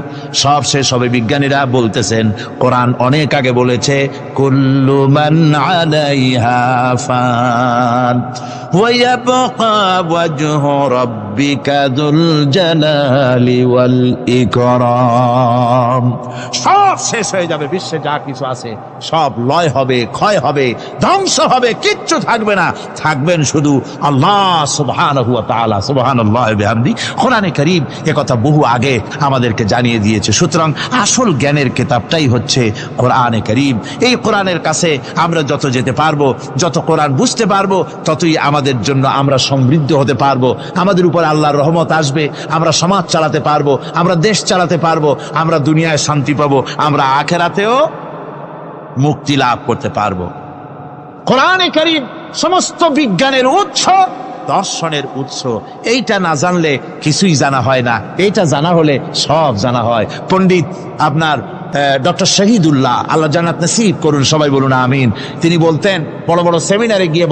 সব শেষ হবে। বিজ্ঞানীরা বলতেছেন, কোরআন অনেক আগে বলেছে, কুল্লু মান আলাইহা ফান ওয়া ইয়াবকা ওয়াজহু রাব্বিকা যুল জালালি ওয়াল ইকরাম। সব শেষ হয়ে যাবে, বিশ্বে যা কিছু আছে সব লয় হবে, ক্ষয় হবে, ধ্বংস হবে, কিচ্ছু থাকবে না, থাকবেন শুধু আল্লাহ সুবহানাহু ওয়া তাআলা। সুবহানাল্লাহ ওয়া বিহামদি। কোরআনে কারীম একথা বহু আগে আমাদেরকে জানিয়ে দিয়েছে। সুতরাং আসল জ্ঞানের কিতাবটাই হচ্ছে কোরআনে কারীম। এই কোরআনের কাছে আমরা যত যেতে পারবো, যত কোরআন বুঝতে পারবো, ততই আমাদের জন্য আমরা সমৃদ্ধ হতে পারবো, আমাদের উপর আল্লাহর রহমত আসবে, আমরা সমাজ চালাতে পারবো, আমরা দেশ চালাতে পারবো, আমরা দুনিয়ায় শান্তি পাবো, আমরা আখিরাতেও মুক্তি লাভ করতে পারবো। কোরআনে কারীম সমস্ত বিজ্ঞানের উৎস, দর্শনের উৎস। এইটা না জানলে কিছুই জানা হয় না, এইটা জানা হলে সব জানা হয়। পণ্ডিত আপনার ডক্টর শহীদুল্লাহ, আল্লাহ জান্নাত নসিব করুন, সবাই বলুন আমিন। তিনি বলতেন, বড় বড় সেমিনারে গিয়ে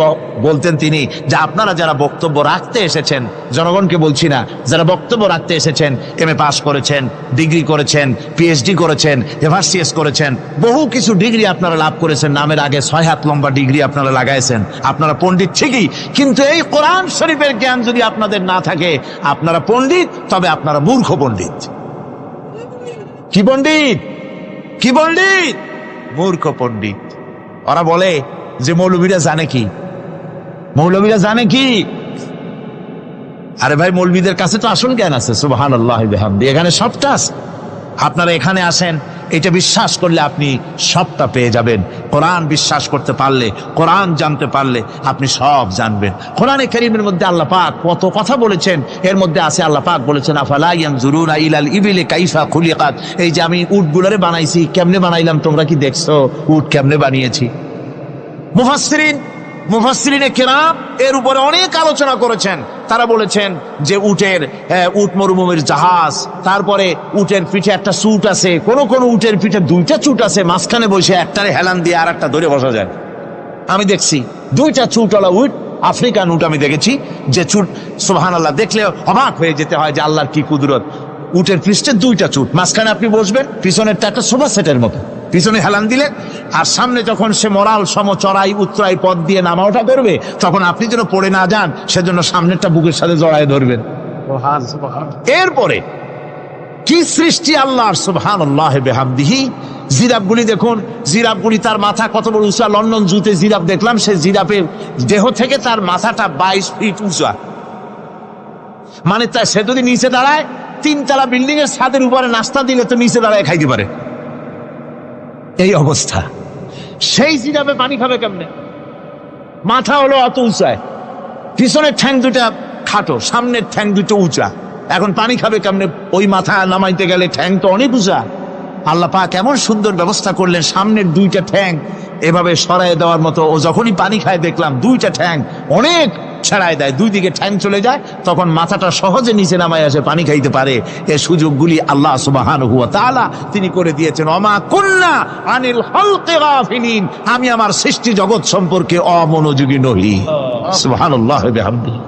বলতেন তিনি, যে আপনারা যারা বক্তব্য রাখতে এসেছেন, জনগণকে বলছি না, যারা বক্তব্য রাখতে এসেছেন, MA পাস করেছেন, ডিগ্রি করেছেন, PhD করেছেন, এভারসিএস করেছেন, বহু কিছু ডিগ্রি আপনারা লাভ করেছেন, নামের আগে 6 হাত লম্বা ডিগ্রি আপনারা লাগাইছেন, আপনারা পণ্ডিত ঠিকই, কিন্তু এই কোরআন শরীফের জ্ঞান যদি আপনাদের না থাকে, আপনারা পণ্ডিত, তবে আপনারা মূর্খ পণ্ডিত। কি পণ্ডিত? কি পণ্ডিত? মূর্খ পণ্ডিত। ওরা বলে যে মৌলবীরা জানে কি, মৌলবীরা জানে কি? আরে ভাই, মৌলবীদের কাছে তো আসল জ্ঞান আছে, সুবহানাল্লাহ বিহামদি, এখানে সবটা আছে। আপনারা এখানে আসেন, এটা বিশ্বাস করলে আপনি সবটা পেয়ে যাবেন। কোরআন বিশ্বাস করতে পারলে, কোরআন জানতে পারলে আপনি সব জানবেন। কোরআনে কারীমের মধ্যে আল্লাহ পাক কত কথা বলেছেন, এর মধ্যে আছে আল্লাহ পাক বলেছেন, আফালা ইয়ানজুরুনা ইলাল ইবিলি কাইফা খুলিকাত। এই যে আমি উটগুলারে বানাইছি, কেমনে বানাইলাম তোমরা কি দেখছো? উট কেমনে বানিয়েছি? মুফাসসিরিনে কেরাম এর উপরে অনেক আলোচনা করেছেন। তারা বলেছেন যে উট মরুভূমির জাহাজ, তারপরে উটের পিঠে একটা চুট আছে, কোন কোন উটের পিঠে 2টা চুট আছে, মাঝখানে বসে একটারে হেলান দিয়ে আর একটা ধরে বসা যায়। আমি দেখছি 2টা চুটওয়ালা উট, আফ্রিকান উট আমি দেখেছি, যে চুট সুবহানাল্লাহ, দেখলে অবাক হয়ে যেতে হয় যে আল্লাহর কি কুদরত। উটের পৃষ্ঠে 2টা চুট, মাঝখানে আপনি বসবেন, পিছনেরটা একটা সোফা সেটের মতো, পিছনে হেলান দিলে, আর সামনে যখন সে মরাল সম চড়াই উত্তরাই পথ দিয়ে নামা ওঠা করবে, তখন আপনি যেন পড়ে না যান সেজন্য সামনেরটা বুকের সাথে জড়ায় ধরবেন। এরপরে কি সৃষ্টি আল্লাহর, সুবহানাল্লাহ বিহামদিহি। জিরাফগুলি দেখুন, জিরাফগুলি তার মাথা কত বড় উঁচা। লন্ডন জুতে জিরাফ দেখলাম, সে জিরাফের দেহ থেকে তার মাথাটা 22 ফিট উঁচা। মানে সে যদি নিচে দাঁড়ায়, 3 তলা বিল্ডিং এর ছাদের উপরে নাস্তা দিলে তো নিচে দাঁড়ায় খাইতে পারে, এই অবস্থা। সেই জিরাফে পানি খাবে কেমনে? মাথা হলো অত উঁচায়, পিছনের ঠ্যাং 2টা খাটো, সামনের ঠ্যাং 2টো উঁচা, এখন পানি খাবে কেমনে? ওই মাথা নামাইতে গেলে ঠ্যাং তো অনেক উঁচা। আল্লাহ পাক কেমন সুন্দর ব্যবস্থা করলেন, সামনের 2টা ঠ্যাং এভাবে সরায় দেওয়ার মতো। ও যখনই পানি খায় দেখলাম 2টা ঠ্যাং অনেক ছাড়ায় দেয়, 2 দিকে ঠ্যাং চলে যায়, তখন মাথাটা সহজে নিচে নামায় আসে, পানি খাইতে পারে। এই সুযোগগুলি আল্লাহ সুবহানাহু ওয়া তাআলা তিনি করে দিয়েছেন। ওমা কুন্না আনিল খালকি গাফিলিন, আমি আমার সৃষ্টি জগৎ সম্পর্কে অমনোযোগী নহি। সুবহানাল্লাহ বিহামদিহি।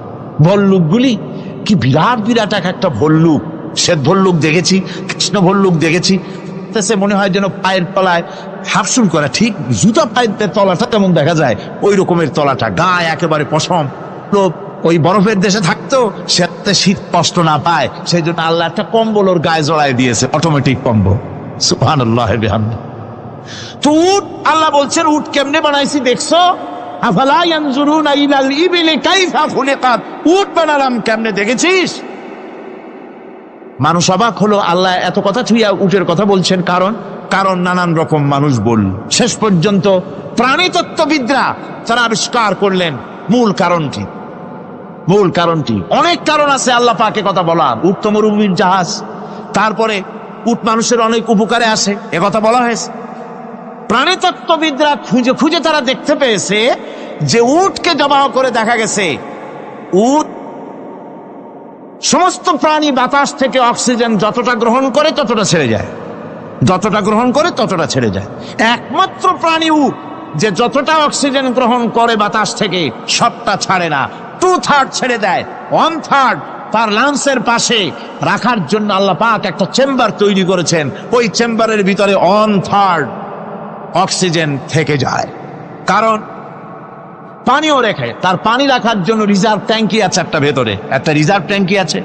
ভল্লুকগুলি কি বিরাট বিরাট একটা ভল্লুক, শ্বেত ভল্লুক দেখেছি, কৃষ্ণ ভল্লুক দেখেছি, মনে হয় যেন পায়ের তলায় হাফসুল করা, ঠিক জুতা পায়ের তলাটা তেমন দেখা যায়, ওই রকমের তলাটা, গায়ে একেবারে পশম। ওই বরফের দেশে থাকতো, সে শীত কষ্ট না পায়, সেই জন্য আল্লাহ একটা কম্বল ওর গায়ে জড়ায় দিয়েছে, অটোমেটিক কম্বল। সুবহানাল্লাহ বিহামদিহি। তো উট, আল্লাহ বলছেন উট কেমনে বানাইছি দেখছো? আফালা ইয়ানজুরুনা ইলাল ইবিলি কাইফা খুলিকাত, উট বানালাম কেমনে দেখেছিস? মানুষ অবাক হলো, আল্লাহ এত কথা ছুঁয়া উটের কথা বলছেন, কারণ নানান রকম মানুষ বলল। শেষ পর্যন্ত প্রাণীতত্ত্ববিদরা তারা আবিষ্কার করলেন মূল কারণটি। অনেক কারণ আছে আল্লাহ পাকে কথা বলার। উট তো মরুভূমির জাহাজ, তারপরে উট মানুষের অনেক উপকারে আসে, এ কথা বলা হয়েছে। প্রাণীতত্ত্ববিদরা খুঁজে খুঁজে তারা দেখতে পেয়েছে যে উটকে জবাহ করে দেখা গেছে, উট সমস্ত প্রাণী বাতাস থেকে অক্সিজেন যতটা গ্রহণ করে ততটা ছেড়ে যায়, যতটা গ্রহণ করে ততটা ছেড়ে যায়। একমাত্র প্রাণী উট যে যতটা অক্সিজেন গ্রহণ করে বাতাস থেকে সবটা ছাড়ে না, 2/3 ছেড়ে দেয়। 1/3 তার লাংসের পাশে রাখার জন্য আল্লাহ পাক একটা চেম্বার তৈরি করেছেন। ওই চেম্বারের ভিতরে 1/3 অক্সিজেন থেকে যায়, কারণ পানিও রেখে, তার পানি রাখার জন্য রিজার্ভ ট্যাঙ্কি আছে, ভেতরে একটা রিজার্ভ ট্যাঙ্কি আছে,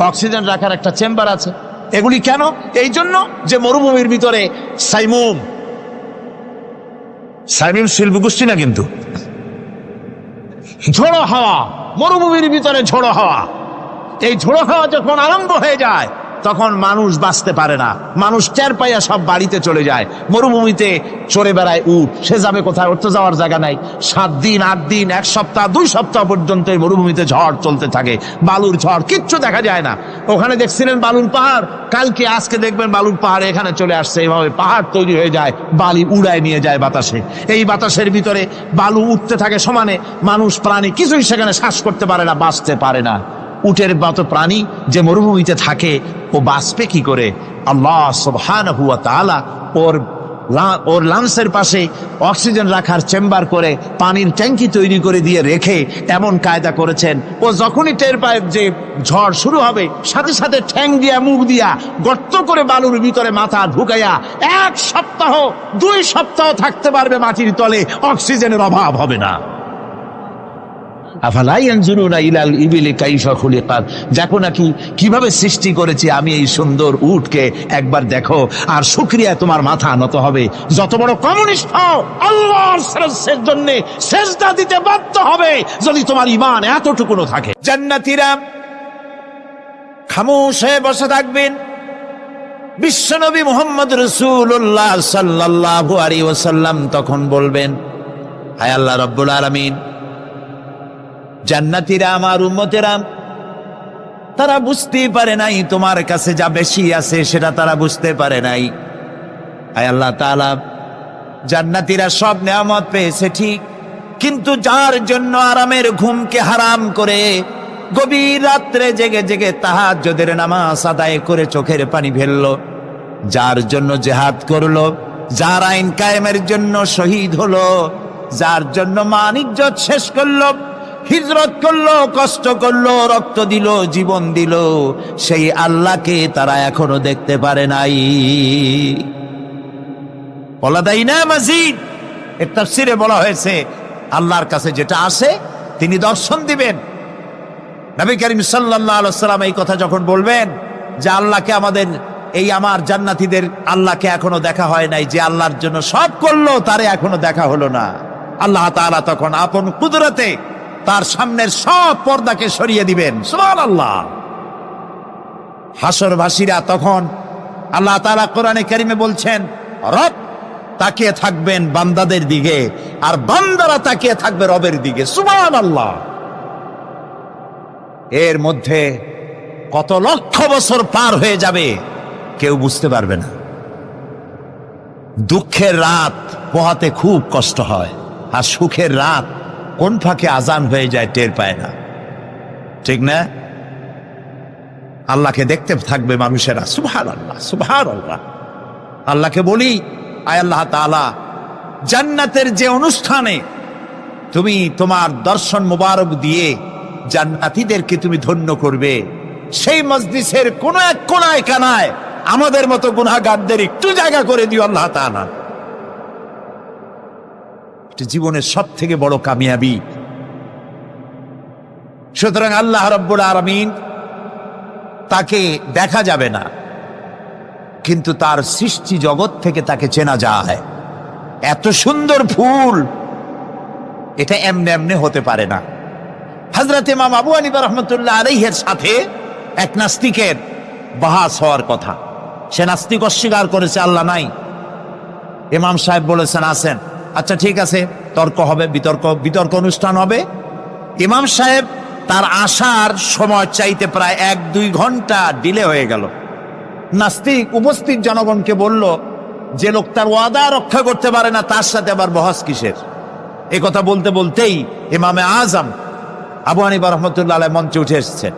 অক্সিজেন রাখার একটা চেম্বার আছে। এগুলি কেন? এই জন্য যে মরুভূমির ভিতরে সাইমুম শিল্প গোষ্ঠী না, কিন্তু ঝোড়ো হাওয়া, মরুভূমির ভিতরে ঝোড়ো হাওয়া, এই ঝোড়ো হাওয়া যখন আরম্ভ হয়ে যায়, তখন মানুষ বাঁচতে পারে না, মানুষ টের পাইয়া সব বাড়িতে চলে যায়। মরুভূমিতে চড়ে বেড়ায় উট, সে যাবে কোথায়? ওর তো যাওয়ার জায়গা নাই। 7 দিন 8 দিন 1 সপ্তাহ 2 সপ্তাহ পর্যন্ত এই মরুভূমিতে ঝড় চলতে থাকে, বালুর ঝড়, কিচ্ছু দেখা যায় না। ওখানে দেখছিলেন বালুর পাহাড়, কালকে আজকে দেখবেন বালুর পাহাড় এখানে চলে আসছে। এইভাবে পাহাড় তৈরি হয়ে যায়, বালি উড়ায় নিয়ে যায় বাতাসে। এই বাতাসের ভিতরে বালু উঠতে থাকে সমানে, মানুষ প্রাণী কিছুই সেখানে শ্বাস করতে পারে না, বাঁচতে পারে না। উটের মতো প্রাণী যে মরুভূমিতে থাকে, ও বাঁচবে কি করে? আল্লাহ সুবহানাহু ওয়া তাআলা ওর লাংসের পাশে অক্সিজেন রাখার চেম্বার করে পানির ট্যাঙ্কি তৈরি করে দিয়ে রেখে এমন কায়দা করেছেন, ও যখনই টের পায় যে ঝড় শুরু হবে, সাথে সাথে ঠ্যাং দিয়া মুখ দিয়া গর্ত করে বালুর ভিতরে মাথা ঢুকাইয়া 1 সপ্তাহ 2 সপ্তাহ থাকতে পারবে মাটির তলে, অক্সিজেনের অভাব হবে না। আফালা ইয়ানজুরুনা ইলাল ইবিলি কাইফা খুলিকাত, দেখো নাকি কিভাবে সৃষ্টি করেছি আমি এই সুন্দর উটকে, একবার দেখো। আর শুকরিয়া তোমার মাথা নত হবে। যত বড় কমিউনিস্ট হও, আল্লাহর শ্রেষ্ঠের জন্য সেজদা দিতে বাধ্য হবে যদি তোমার ঈমান এতটুকুনো থাকে। জান্নাতীরা খামোশ হয়ে বসে থাকবেন। বিশ্বনবী মুহাম্মদ রাসূলুল্লাহ সাল্লাল্লাহু আলাইহি ওয়াসাল্লাম তখন বলবেন, হায় আল্লাহ রাব্বুল আলামিন, জান্নাতীরা আমার উম্মতেরা, তারা বুঝতেই পারে নাই তোমার কাছে যা বেশি আছে সেটা তারা বুঝতে পারে নাই। আয় আল্লাহ তাআলা, জান্নাতীরা সব নেয়ামত পেয়েছে ঠিক, কিন্তু যার জন্য আরামের ঘুমকে হারাম করে গভীর রাত্রে জেগে জেগে তাহাজ্জুদের নামাজ আদায় করে চোখের পানি ফেললো, যার জন্য জিহাদ করলো, যার আইন কায়েমের জন্য শহীদ হলো, যার জন্য মান ইজ্জত শেষ করলো, হিজরত করলো, কষ্ট করলো, রক্ত দিল, জীবন দিল, সেই আল্লাহকে তারা এখনো দেখতে পারে নাই। ওয়ালাদাইনা মাজিদ এর তাফসীরে বলা হয়েছে, আল্লাহর কাছে যেটা আসে তিনি দর্শন দিবেন। নবী করিম সাল্লাল্লাহু আলাইহি ওয়াসাল্লাম এই কথা যখন বলবেন যে আল্লাহকে আমাদের এই আমার জান্নাতীদের আল্লাহকে এখনো দেখা হয় নাই, যে আল্লাহর জন্য সব করলো তারে এখনো দেখা হলো না, আল্লাহ তাআলা তখন আপন কুদরতে তার সামনের সব পর্দাকে সরিয়ে দিবেন। সুবহানাল্লাহ। হাসরবাসীরা তখন আল্লাহ তাআলা কোরআনে কারিমে বলছেন, রব তাকিয়ে থাকবেন বান্দাদের দিকে, আর বান্দারা তাকিয়ে থাকবে রবের দিকে। সুবহানাল্লাহ। এর মধ্যে কত লক্ষ বছর পার হয়ে যাবে কেউ বুঝতে পারবে না। দুঃখের রাত পোহাতে খুব কষ্ট হয়, আর সুখের রাত কোন ফাঁকে আজান হয়ে যায় টের পায় না, ঠিক না? আল্লাহকে দেখতে থাকবে মানুষেরা। সুবহানাল্লাহ, সুবহানাল্লাহ। আল্লাহকে বলি, আয় আল্লাহ তাআলা, জান্নাতের যে অনুষ্ঠানে তুমি তোমার দর্শন মুবারক দিয়ে জান্নাতীদেরকে তুমি ধন্য করবে, সেই মজলিসের কোন এক কোনায় কানায় আমাদের মতো গুনাহগারদের একটু জায়গা করে দিও আল্লাহ তাআলা। জীবনের সব থেকে বড় কামিয়াবি। সুতরাং আল্লাহ রাব্বুল আলামিন তাকে দেখা যাবে না, কিন্তু তার সৃষ্টি জগৎ থেকে তাকে চেনা যায়। এত সুন্দর ফুল, এটা এমনি এমনি হতে পারে না। হযরত ইমাম আবু হানিফা রাহমাতুল্লাহ আলাইহির সাথে এক নাস্তিকের বাহাস হওয়ার কথা। সে নাস্তিক অস্বীকার করেছে আল্লাহ নাই। ইমাম সাহেব বলেছেন আছেন। আচ্ছা ঠিক আছে, তর্ক হবে, বিতর্ক অনুষ্ঠান হবে। ইমাম সাহেব তার আসার সময় চাইতে প্রায় 1-2 ঘন্টা ডিলে হয়ে গেল। নাস্তিক উপস্থিত জনগণকে বলল, যে লোক তার ওয়াদা রক্ষা করতে পারে না তার সাথে আবার বহস কিসের? এ কথা বলতে বলতেই ইমামে আজম আবু হানিফা রাহমাতুল্লাহ আলাইহি মঞ্চে উঠে এসেছেন।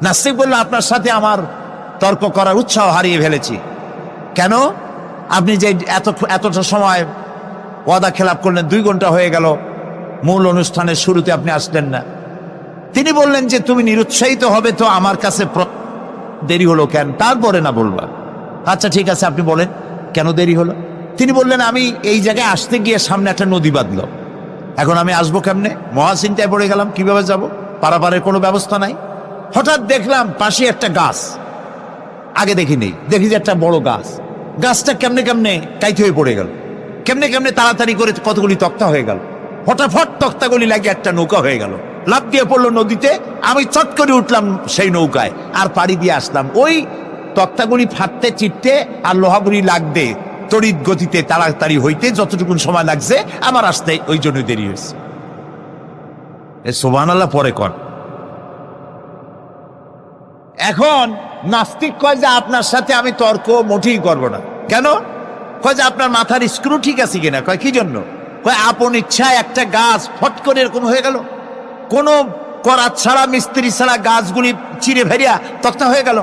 নাস্তিক বলল, আপনার সাথে আমার তর্ক করার উৎসাহ হারিয়ে ফেলেছি। কেন? আপনি যে এতটা সময় ওয়াদা খেলাপ করলেন, 2 ঘন্টা হয়ে গেল, মূল অনুষ্ঠানের শুরুতে আপনি আসলেন না। তিনি বললেন যে তুমি নিরুৎসাহিত হবে তো আমার কাছে দেরি হলো কেন? তারপরে না বলবা। আচ্ছা ঠিক আছে, আপনি বলেন কেন দেরি হলো? তিনি বললেন, আমি এই জায়গায় আসতে গিয়ে সামনে একটা নদী বাঁধলো, এখন আমি আসবো কেমনে? মহাচিন্তায় পড়ে গেলাম, কিভাবে যাব? পারাপারের কোনো ব্যবস্থা নাই। হঠাৎ দেখলাম পাশে একটা গাছ, আগে দেখিনি, দেখি যে একটা বড় গাছ। গাছটা কেমনে কেমনে কাইতে হয়ে পড়ে গেল, কেমনে কেমনে তাড়াতাড়ি করে কতগুলি তক্তা হয়ে গেল, ফটাফট তক্তাগুলি লাগিয়ে একটা নৌকা হয়ে গেল, লাফ দিয়ে পড়লো নদীতে। আমি চট করে উঠলাম সেই নৌকায় আর পাড়ি দিয়ে আসলাম। ওই তক্তাগুলি ফাটতে চিটতে আর লোহাগুলি লাগতে তড়িৎ গতিতে তাড়াতাড়ি হইতে যতটুকু সময় লাগছে আমার আসতে ওই জন্য দেরি হয়েছে। সুবহানাল্লাহ পরে কর। এখন নাস্তিক কয় যে আপনার সাথে আমি তর্ক মোটেই করব না। কেন? কয় যে আপনার মাথার স্ক্রু ঠিক আছে কিনা। কয় কি জন্য? কয় আপন ইচ্ছায় একটা গাছ ফট করে এরকম হয়ে গেল, কোনো করাত ছাড়া মিস্ত্রি ছাড়া গাছগুলি চিরে ভেরিয়া তক্তা হয়ে গেল,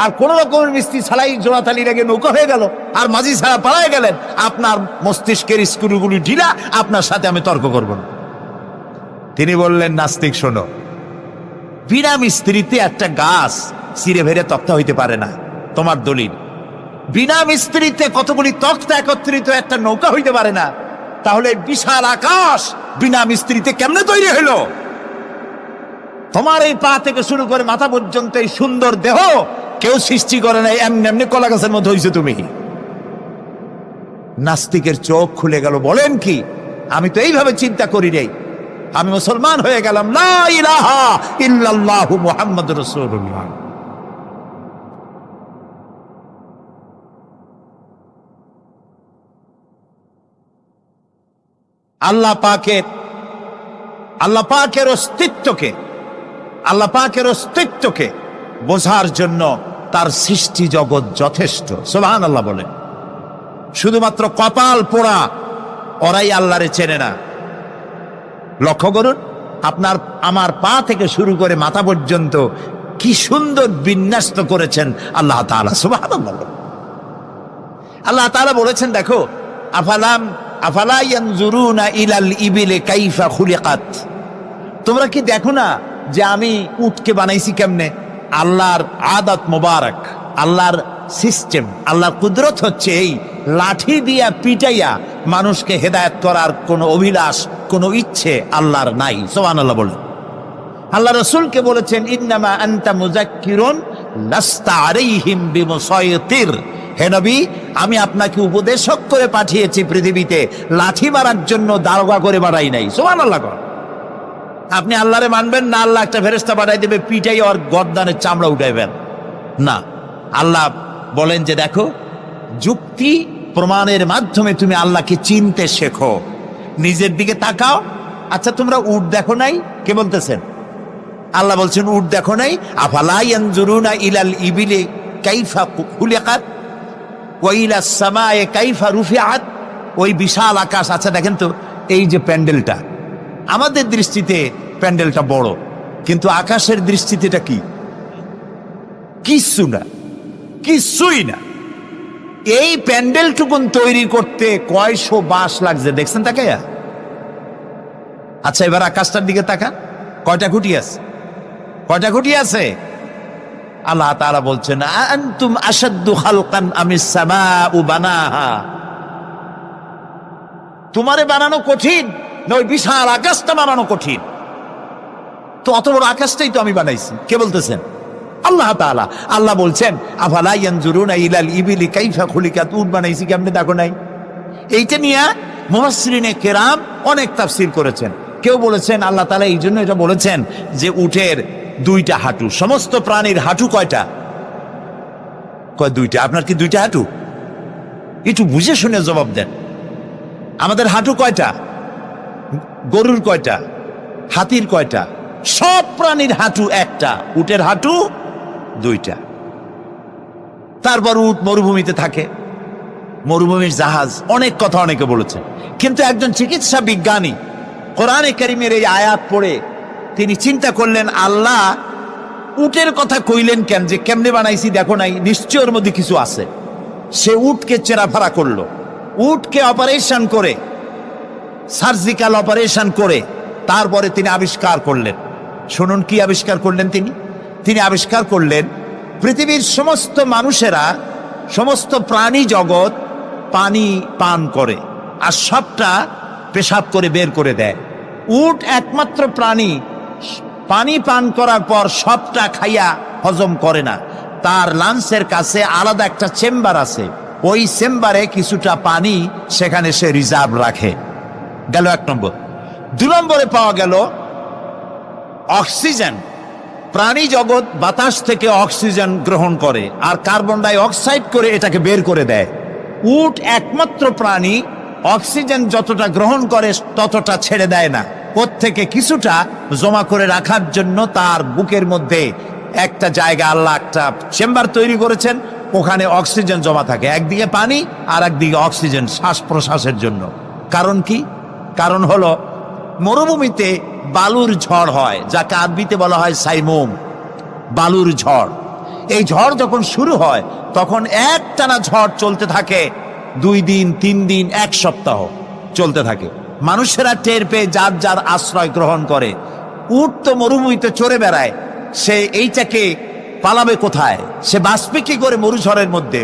আর কোন রকমের মিস্ত্রি ছাড়াই জোড়াতালি লেগে নৌকা হয়ে গেল, আর মাঝি ছাড়া পালায় গেলেন। আপনার মস্তিষ্কের স্ক্রুগুলি ঢিলা, আপনার সাথে আমি তর্ক করব না। তিনি বললেন, নাস্তিক শোনো, বিনা মিস্ত্রিতে একটা গাছ চিরে ভেরে তক্তা হইতে পারে না। তোমার দলিল। বিনা মিস্ত্রিতে কতগুলি তক্তা একত্রিত একটা নৌকা হইতে পারে না, তাহলে বিশাল আকাশ বিনা মিস্ত্রিতে কেমনে তৈরি হইল? তোমার এই পা থেকে শুরু করে মাথা পর্যন্ত এই সুন্দর দেহ কেউ সৃষ্টি করে নাই, এমনি এমনি কলা গাছের মধ্যে হইছো তুমি। নাস্তিকের চোখ খুলে গেল। বলেন কি? আমি তো এইভাবে চিন্তা করি নাই, আমি মুসলমান হয়ে গেলাম। লা ইলাহা ইল্লাল্লাহু মুহাম্মাদুর রাসূলুল্লাহ। আল্লাহ পাকের অস্তিত্বকে বোঝার জন্য তার সৃষ্টি জগৎ যথেষ্ট। সুবহানাল্লাহ বলেন। শুধুমাত্র কপাল পোড়া ওরাই আল্লাহরে চেনে না। লক্ষ্য করুন, আপনার আমার পা থেকে শুরু করে মাথা পর্যন্ত কি সুন্দর বিন্যস্ত করেছেন আল্লাহ তাআলা। সুবহানাল্লাহ। আল্লাহ তাআলা বলেছেন, দেখো, আফালা ইয়ানজুরুনা ইলাল ইবিলি কাইফা খুলিকাত। তোমরা কি দেখো না যে আমি উটকে বানাইছি কেমনে? আল্লাহর আদাত মোবারক, আল্লাহর সিস্টেম, আল্লাহর কুদরত হচ্ছে এই লাঠি দিয়া পিটাইয়া মানুষকে হেদায়েত করার কোনো অভিলাষ, কোনো ইচ্ছে আল্লাহর নাই। সুবহানাল্লাহ বলেন। আল্লাহ রাসূলকে বলেছেন, ইন্নামা আনতা মুযাক্কিরুন লাস্তা আলাইহিম বিমুসাইতির। হে নবী, আমি আপনাকে উপদেশক করে পাঠিয়েছি পৃথিবীতে, লাঠি মারার জন্য দারোগা করে বাড়াই নাই। সুবহানাল্লাহ। আপনি আল্লাহরে মানবেন না, আল্লাহ একটা ফেরেশতা পাঠাই দেবে পিটাই ওর গর্দানের চামড়া উঠাইবেন না। আল্লাহ বলেন যে দেখো, যুক্তি প্রমাণের মাধ্যমে তুমি আল্লাহকে চিনতে শেখো। নিজের দিকে তাকাও। আচ্ছা, তোমরা উট দেখো নাই? কে বলতেছেন? আল্লাহ বলছেন উট দেখো নাই? আফালা ইয়ানজুরুনা ইলাল ইবিলি কাইফা খুলিকাত ওয়া ইলাস সামায়ে কাইফা রুফিআত। ওই বিশাল আকাশ। আচ্ছা দেখেন তো, এই যে প্যান্ডেলটা, আমাদের দৃষ্টিতে প্যান্ডেলটা বড়, কিন্তু আকাশের দৃষ্টিতে এটা কি? কিছুই না। এই প্যান্ডেলটুকুন তৈরি করতে কয়শো বাঁশ লাগছে, দেখছেন তাকাইয়া? আচ্ছা, এবার আকাশটার দিকে তাকান, কয়টা খুঁটি আছে? আল্লাহ তাআলা বলছেন, আনতুম আশাদ্দু খালকান আমিস সামাউ বানাহা। তোমারে বানানো কঠিন না ওই বিশাল আকাশটা বানানো কঠিন? তো অত বড় আকাশটাই তো আমি বানাইছি। কে বলতেছেন? আল্লাহ তাআলা। আল্লাহ বলছেন, আফালা ইয়ানজুরুনা ইলাল ইবিলি কাইফা খুলিকাত। উট বানাইছি কেমনে দেখো নাই? এইটা নিয়ে মুফাসসিরিনে কেরাম অনেক তাফসীর করেছেন। কেউ বলেছেন আল্লাহ তাআলা এই জন্য এটা বলেছেন যে উটের দুইটা হাঁটু। সমস্ত প্রাণীর হাঁটু কয়টা? কয় দুইটা। আপনার কি দুইটা হাঁটু? একটু বুঝে শুনে জবাব দেন। আমাদের হাঁটু কয়টা? গরুর কয়টা? হাতির কয়টা? সব প্রাণীর হাঁটু একটা, উটের হাঁটু দুইটা। তারপর উট মরুভূমিতে থাকে, মরুভূমির জাহাজ, অনেক কথা অনেকে বলেছে। কিন্তু একজন চিকিৎসা বিজ্ঞানী কোরআনে কারীমের এই আয়াত পড়ে তিনি চিন্তা করলেন, আল্লাহ উটের কথা কইলেন কেন? যে কেমনে বানাইছি দেখো নাই, নিশ্চয় ওর মধ্যে কিছু আছে। সে উটকে চেরাফারা করলো, উটকে অপারেশন করে, সার্জিক্যাল অপারেশন করে তারপরে তিনি আবিষ্কার করলেন। শুনুন কি আবিষ্কার করলেন তিনি আবিষ্কার করলেন, পৃথিবীর সমস্ত মানুষেরা, সমস্ত প্রাণী জগৎ পানি পান করে আর সবটা পেশাব করে বের করে দেয়। উট একমাত্র প্রাণী পানি পান করার পর সবটা খাইয়া হজম করে না। তার লাঞ্চের কাছে আলাদা একটা চেম্বার আছে, ওই চেম্বারে কিছুটা পানি সেখানে সে রিজার্ভ রাখে। গেল এক নম্বর। 2 নম্বরে পাওয়া গেল অক্সিজেন। প্রাণী জগৎ বাতাস থেকে অক্সিজেন গ্রহণ করে আর কার্বন ডাই অক্সাইড করে এটাকে বের করে দেয়। উট একমাত্র প্রাণী অক্সিজেন যতটা গ্রহণ করে ততটা ছেড়ে দেয় না, প্রত্যেকে কিছুটা জমা করে রাখার জন্য তার বুকের মধ্যে একটা জায়গা আল্লাহ একটা চেম্বার তৈরি করেছেন, ওখানে অক্সিজেন জমা থাকে, একদিকে পানি আর একদিকে অক্সিজেন শ্বাস প্রশ্বাসের জন্য। কারণ কি? কারণ হলো মরুভূমিতে বালুর ঝড় হয়, যাকে আরবিতে বলা হয় সাইমুম, বালুর ঝড়। এই ঝড় যখন শুরু হয় তখন একটানা ঝড় চলতে থাকে 2 দিন 3 দিন 1 সপ্তাহ চলতে থাকে। মানুষেরা টের পেয়ে যার যার আশ্রয় গ্রহণ করে। উট তো মরুভূমিতে চড়ে বেড়ায়, সে এইটাকে পালাবে কোথায়? সে বাঁচবে কি করে মরুঝড়ের মধ্যে?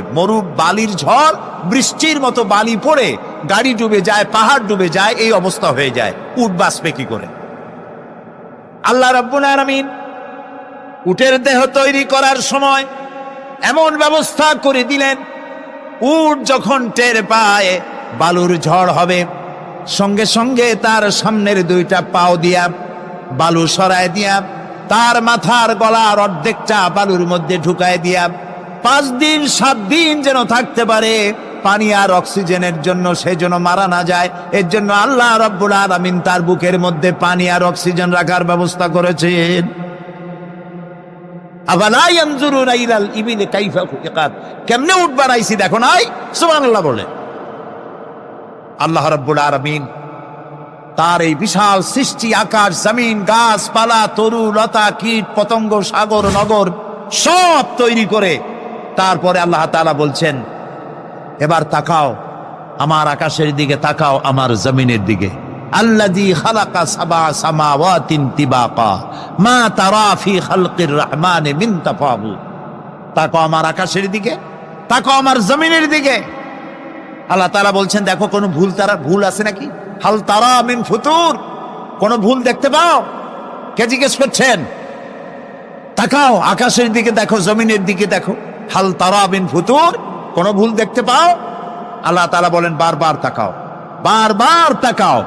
বালির ঝড়, বৃষ্টির মতো বালি পড়ে গাড়ি ডুবে যায়, পাহাড় ডুবে যায়, এই অবস্থা হয়ে যায়। উট বাঁচবে কি করে? আল্লাহ রাব্বুল আলামিন উটের দেহ তৈরি করার সময় এমন ব্যবস্থা করে দিলেন, উট যখন টের পায় বালুর ঝড় হবে, সঙ্গে সঙ্গে তার সামনের 2টা পাও দিয়া বালু সরায় দিয়া তার মাথার গলার অর্ধেকটা বালুর মধ্যে ঢুকায় দিয়া 5 দিন 7 দিন যেন থাকতে পারে, পানি আর অক্সিজেনের জন্য, সে যেন মারা না যায়। এর জন্য আল্লাহ রাব্বুল আলামিন তার বুকের মধ্যে পানি আর অক্সিজেন রাখার ব্যবস্থা করেছেন। আফালা ইয়ানজুরুনা ইলাল ইবিলি কাইফা খুলিকাত, কেমনে উট বানাইছি দেখো নাই? সুবহানাল্লাহ বলে। আল্লাহ রাব্বুল আলামিন তার এই বিশাল সৃষ্টি, আকাশ জমিন, গাছপালা, তরু লতা, কীট পতঙ্গ, সাগর নগর সব তৈরি করে তারপরে আল্লাহ তাআলা বলছেন, এবার তাকাও আমার আকাশের দিকে, তাকাও আমার জমিনের দিকে। আল্লাযী খালাকা সাবআ সামাওয়াতিন তিবাকা মা তারা ফি খালকির রহমানি মিন তাফাউত। তাকাও আমার আকাশের দিকে, তাকাও আমার জমিনের দিকে। আল্লাহ তাআলা বলছেন, দেখো কোনো ভুল আছে নাকি? হাল তারা মিন ফুতুর, কোনো ভুল দেখতে পাও? কে জিজ্ঞেস করছেন? তাকাও আকাশের দিকে, দেখো জমিনের দিকে, দেখো হাল তারা মিন ফুতুর, কোনো ভুল দেখতে পাও? আল্লাহ তাআলা বলেন, বারবার তাকাও, বারবার তাকাও।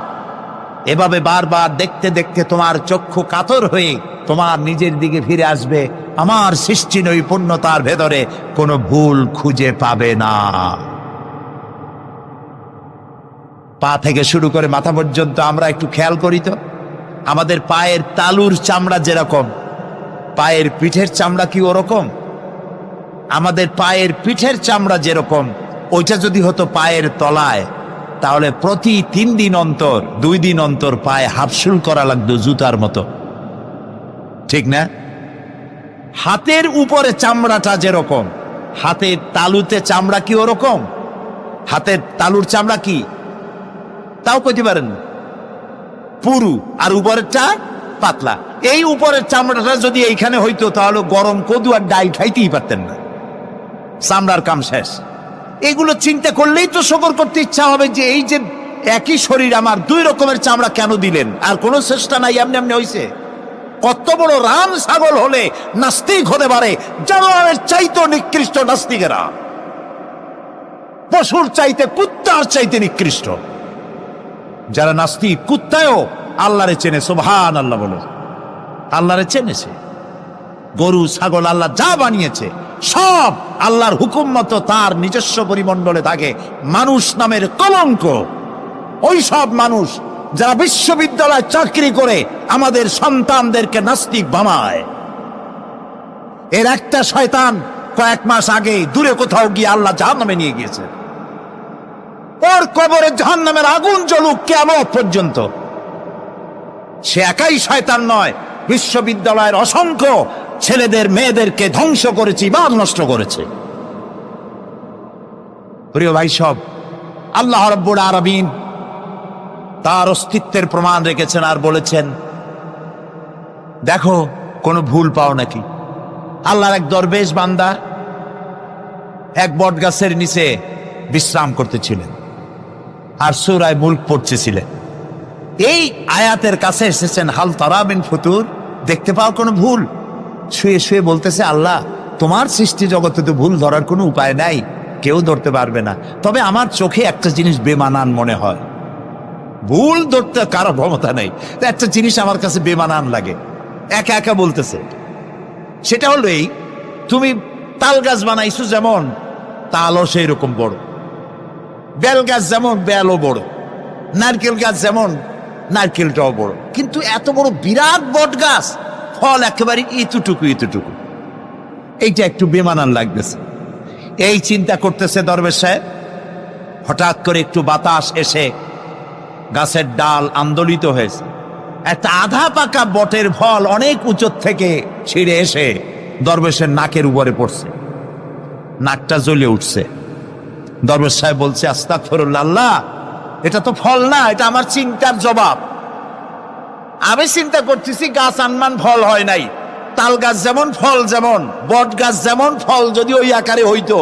এভাবে বারবার দেখতে দেখতে তোমার চক্ষু কাতর হয়ে তোমার নিজের দিকে ফিরে আসবে। আমার সৃষ্টি নৈপুণ্যতার ভেতরে কোনো ভুল খুঁজে পাবে না। পা থেকে শুরু করে মাথা পর্যন্ত আমরা একটু খেয়াল করি তো, আমাদের পায়ের তালুর চামড়া যেরকম, পায়ের পিঠের চামড়া কি ওরকম? আমাদের পায়ের পিঠের চামড়া যেরকম, ওইটা যদি হতো পায়ের তলায়, তাহলে প্রতি 3 দিন অন্তর 2 দিন অন্তর পায়ে হাফসুল করা লাগতো জুতার মতো, ঠিক না? হাতের উপরে চামড়াটা যেরকম, হাতের তালুতে চামড়া কি ওরকম? হাতের তালুর চামড়া কি তাও কইতে পারেন, পুরু, আর উপরেরটা পাতলা। এই উপরের চামড়াটা যদি এইখানে হইতো তাহলে গরম কদু আর ডাল খাইতেই পারতেন না, চামড়ার কাম শেষ। এগুলো চিন্তা করলেই তো শকর করতে ইচ্ছা হবে যে এই যে একই শরীর আমার 2 রকমের চামড়া কেন দিলেন? আর কোনো চেষ্টা নাই, এমনি এমনি হইছে। কত বড় রাম ছাগল হলে নাস্তিক হতে পারে, জানোয়ারের চাইতে নিকৃষ্ট নাস্তিকেরা, পশুর চাইতে কুত্তার চাইতে নিকৃষ্ট যারা নাস্তিক। কুত্তায়ও আল্লাহরে চেনে, সুবহানাল্লাহ বলো, আল্লাহরে চেনেছে। গরু ছাগল আল্লাহ যা বানিয়েছে সব আল্লাহর হুকুম মতো তার নিজস্ব পরিমণ্ডলে থাকে। মানুষ নামের কলঙ্ক ওই সব মানুষ যারা বিশ্ববিদ্যালয়ে চাকরি করে আমাদের সন্তানদেরকে নাস্তিক বানায়। এর একটা শয়তান কয়েক মাস আগে দূরে কোথাও গিয়ে আল্লাহ জাহান্নামে নিয়ে গিয়েছে। ওর কবরে জাহান্নামের আগুন জ্বলুক কিয়ামত পর্যন্ত। সে একাই শয়তান নয়, বিশ্ববিদ্যালয়ের অসংখ্য ছেলেদের মেয়েদেরকে ধ্বংস করেছে, ইমান নষ্ট করেছে। প্রিয় ভাই সব, আল্লাহ রাব্বুল আলামিন তার অস্তিত্বের প্রমাণ রেখেছেন আর বলেছেন, দেখো কোনো ভুল পাও নাকি? আল্লাহর এক দরবেশ বান্দা এক বট গাছের নিচে বিশ্রাম করতেছিলেন আর সূরা মুলক পড়তেছিলেন। এই আয়াতের কাছে এসেছেন, হাল তারা মিন ফুতুর, দেখতে পাও কোনো ভুল? শুয়ে শুয়ে বলতেছে, আল্লাহ তোমার সৃষ্টি জগতে তো ভুল ধরার কোনো উপায় নাই, কেউ ধরতে পারবে না, তবে আমার চোখে একটা জিনিস বেমানান মনে হয়। ভুল ধরতে কারো ক্ষমতা নেই, একটা জিনিস আমার কাছে বেমানান লাগে। একা একা বলতেছে, সেটা হলো এই, তুমি তাল গাছ বানাইছো যেমন তালও সেই রকম বড়, বেল গাছ যেমন বেলও বড়, নারকেল গাছ যেমন নারকেলটাও বড়, কিন্তু এত বড় বিরাট বট গাছ, ফল একেবারে ইতুটুকু ইতুটুকু। এইটা একটু বেমানান লাগতেছে। এই চিন্তা করতেছে দরবেশ সাহেব, হঠাৎ করে একটু বাতাস এসে গাছের ডাল আন্দোলিত হয়েছে, একটা আধা পাকা বটের ফল অনেক উঁচু থেকে ছিঁড়ে এসে দরবেশের নাকের উপরে পড়ছে, নাকটা জ্বলে উঠছে। দরবেশ সাহেব বলছে, আস্তাগফিরুল্লাহ, আল্লাহ, এটা তো ফল না, এটা আমার চিন্তার জবাব। আমি চিন্তা করতেছি গাছ আনমান ফল হয় নাই, তাল গাছ যেমন ফল যেমন, বট গাছ যেমন ফল যদি ওই আকারে হইতো,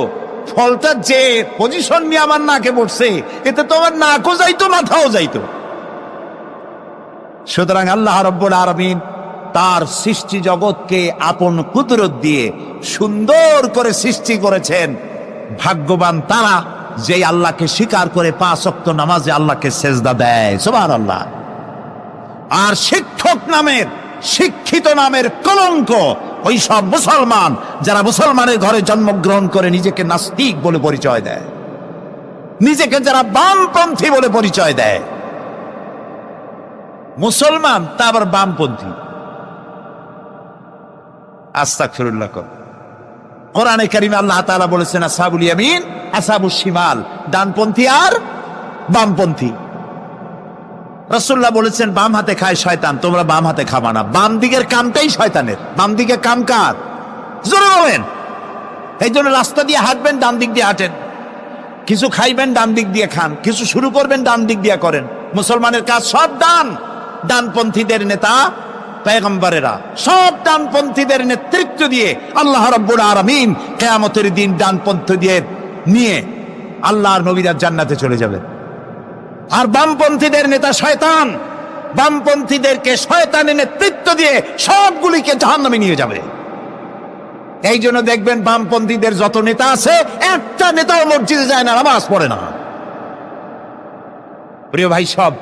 ফলটা যে পজিশন নিয়ে আমার নাকে পড়ছে, এতে তো আমার নাকও যাইতো মাথাও যাইতো। সুতরাং আল্লাহ রাব্বুল আলামিন তার সৃষ্টি জগৎকে আপন কুদরত দিয়ে সুন্দর করে সৃষ্টি করেছেন। ভাগ্যবান তারা যে আল্লাহকে স্বীকার করে 5 ওয়াক্ত নামাজে আল্লাহকে সেজদা দেয়, সুবহানাল্লাহ। আর শিক্ষক নামের, শিক্ষিত নামের কলঙ্ক ওই সব মুসলমান যারা মুসলমানের ঘরে জন্মগ্রহণ করে নিজেকে নাস্তিক বলে পরিচয় দেয়, নিজেকে যারা বামপন্থী বলে পরিচয় দেয়। মুসলমান তা আবার বামপন্থী, আস্তাগফিরুল্লাহ। কোরআনে কারিমে আল্লাহ তাআলা বলেছেন, আসহাবুল ইয়ামিন আসহাবুশ শিমাল, ডানপন্থী আর বামপন্থী। রাসূলুল্লাহ বলেছেন, বাম হাতে খায় শয়তান, তোমরা বাম হাতে খাবা না। বাম দিকের কামটাই শয়তানের, বাম দিকের কাম কার? জোরে বলেন। এই জন্য রাস্তা দিয়ে হাঁটবেন, ডান দিক দিয়ে হাঁটেন। কিছু খাইবেন, ডান দিক দিয়ে খান। কিছু শুরু করবেন, ডান দিক দিয়ে করেন। মুসলমানের কাজ সব ডান। ডানপন্থীদের নেতা পয়গম্বরেরা সব ডানপন্থীদের নেতৃত্ব দিয়ে আল্লাহ রাব্বুল আলামিন কিয়ামতের দিন ডানপন্থীদের নিয়ে আল্লাহর নবীরা জান্নাতে চলে যাবেন। আর বামপন্থীদের নেতা শয়তান, বামপন্থীদেরকে শয়তানের নেতৃত্ব দিয়ে সবগুলিকে জাহান্নামে নিয়ে যাবে। এই জন্য দেখবেন বামপন্থীদের যত নেতা আছে, একটা নেতাও মসজিদে যায় না, নামাজ পড়ে না। প্রিয় ভাই, সব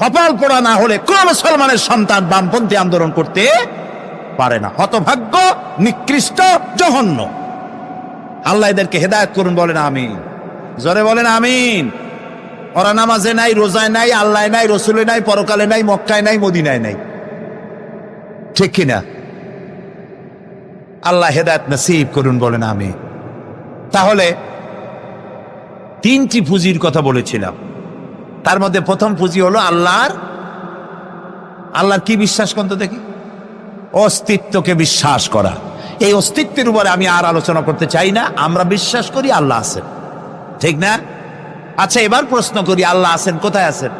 কপাল পোড়া না হলে কোন মুসলমানের সন্তান বামপন্থী আন্দোলন করতে পারে না। হতভাগ্য, নিকৃষ্ট, জঘন্য। আল্লাহ এদেরকে হেদায়েত করুন, বলেন আমিন। জোরে বলেন আমিন। ওরা নামাজে নাই, রোজায় নাই, আল্লাহ নাই, রসুলে নাই, পরকালে নাই, মক্কায় নাই, মদিনায় নাই, ঠিক কিনা? আল্লাহ হেদায়েত নসিব করুন, বলেন আমিন। তাহলে 3টি পুঁজির কথা বলেছিলাম। তার মধ্যে প্রথম পুঁজি হলো আল্লাহর কি বিশ্বাস করতে দেখি? অস্তিত্বকে বিশ্বাস করা। এই অস্তিত্বের উপরে আমি আর আলোচনা করতে চাই না। আমরা বিশ্বাস করি আল্লাহ আছেন, ঠিক না? আচ্ছা, এবার প্রশ্ন করি, আল্লাহ আছেন, কোথায় আছেন?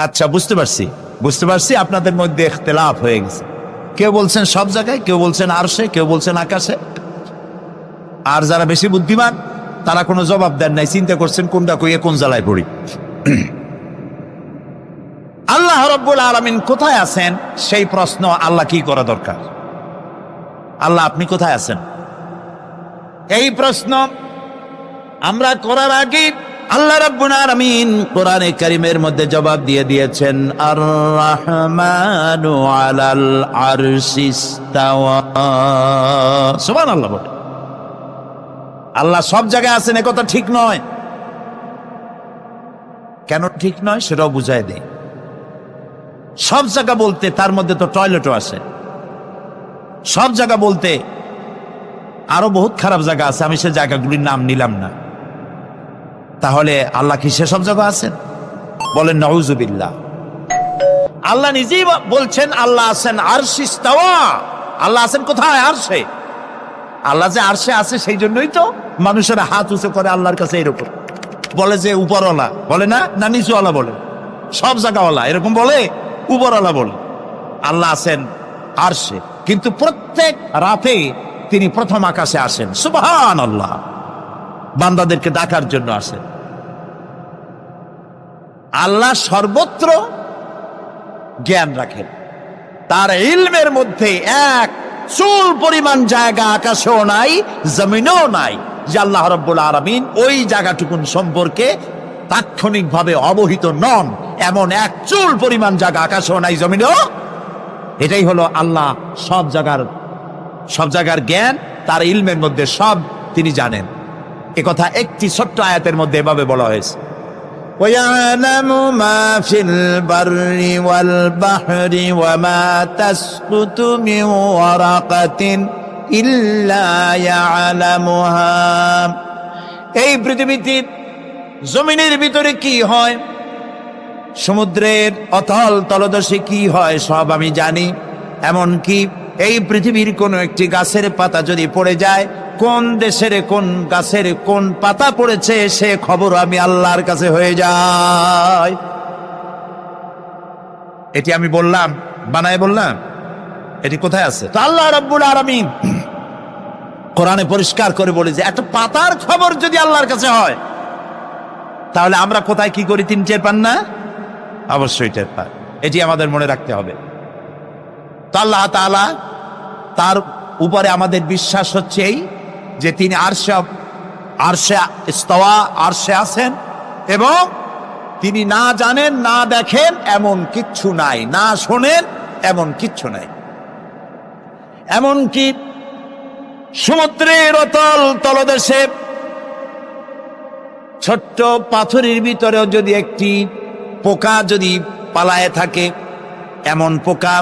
আচ্ছা, বুঝতে পারছি আপনাদের মধ্যে ইখতিলাফ হয়ে গেছে। কেউ বলছেন সব জায়গায়, কেউ বলছেন আরশে, কেউ বলছেন আকাশে। আর যারা বেশি বুদ্ধিমান তারা কোনো জবাব দেন নাই, চিন্তা করছেন কোনটা কইয়ে কোন জ্বালায় পড়ি। আল্লাহ রাব্বুল আলামিন কোথায় আছেন সেই প্রশ্ন আল্লাহ কি করা দরকার? আল্লাহ আপনি কোথায় আছেন, এই প্রশ্ন আমরা করার আগে আল্লাহ রাব্বুল আলামিন কোরআনে কারীমের মধ্যে জবাব দিয়ে দিয়েছেন, আর রাহমানু আলাল আরশিস ইসতাওয়া। সুবহানাল্লাহ। বলে আল্লাহ সব জায়গায় আছেন এ কথা ঠিক নয়। কেন ঠিক নয় সেটাও বুঝায় দেয়। সব জায়গা বলতে তার মধ্যে তো টয়লেটও আছে। সব জায়গা বলতে আরো বহুত খারাপ জায়গা আছে, আমি সে জায়গাগুলির নাম নিলাম না। তাহলে আল্লাহ কি সেসব জায়গা আছেন? বলেন নাউজুবিল্লাহ। আল্লাহ নিজেই বলছেন আল্লাহ আছেন আরশে ইসতাওয়া। আল্লাহ আছেন কোথায়? আরশে। আল্লাহ যে আরশে আছে সেই জন্যই তো মানুষেরা হাত উঁচু করে আল্লাহর কাছে, এরকম বলে যে উপরওয়ালা, বলে না, না নিচুওয়ালা বলে, সব জায়গাওয়ালা এরকম বলে, উপরওয়ালা বলে। আল্লাহ আছেন আরশে, কিন্তু প্রত্যেক রাতে তিনি প্রথম আকাশে আসেন। সুবহানাল্লাহ। বান্দাদেরকে ডাকার জন্য আসেন। আল্লাহ সর্বত্র জ্ঞান রাখেন। তার ইলমের মধ্যে এক চুল পরিমাণ জায়গা আকাশেও নাই, জমিনেও নাই যে আল্লাহ রাব্বুল আলামিন ওই জায়গাটুকুন সম্পর্কে তাৎক্ষণিকভাবে অবহিত নন। এমন এক চুল পরিমাণ জায়গা আকাশেও নাই, জমিনেও এটাই হলো আল্লাহ সব জায়গার জ্ঞান, তার ইলমের মধ্যে সব তিনি জানেন। এ কথা একটি ছোট্ট আয়াতের মধ্যে এভাবে বলা হয়েছে, وَيَعْلَمُ مَا فِي الْبَرِّ وَالْبَحْرِ وَمَا تَسْقُطُ مِنْ وَرَقَةٍ إِلَّا يَعْلَمُهَا। এই পৃথিবীতে জমিনের ভিতরে কি হয়, সমুদ্রের অতল তলদেশে কি হয়, সব আমি জানি। এমনকি এই পৃথিবীর কোন একটি গাছের পাতা যদি পড়ে যায়, কোন দেশের কোন গাছের কোন পাতা পড়েছে সে খবর আমি আল্লাহর কাছে হয়ে যায়। এটি আমি বললাম, বানায় বললাম, এটি কোথায় আছে? তো আল্লাহ রাব্বুল আলামিন কোরআনে পরিষ্কার করে বলে যে একটা পাতার খবর যদি আল্লাহর কাছে হয়, তাহলে আমরা কোথায় কি করি তিনি টের পান না? অবশ্যই টের পান। এটি আমাদের মনে রাখতে হবে। তো আল্লাহ তাআলা, তার উপরে আমাদের বিশ্বাস হচ্ছে এই যে তিনি আরশে ইস্তাওয়া, আরশে আছেন, এবং তিনি না জানেন না দেখেন এমন কিচ্ছু নাই, না শোনেন এমন কিচ্ছু নাই। এমনকি সমুদ্রের অতল তলদেশে ছোট্ট পাথরের ভিতরেও যদি একটি পোকা যদি পালায়ে থাকে, এমন পোকা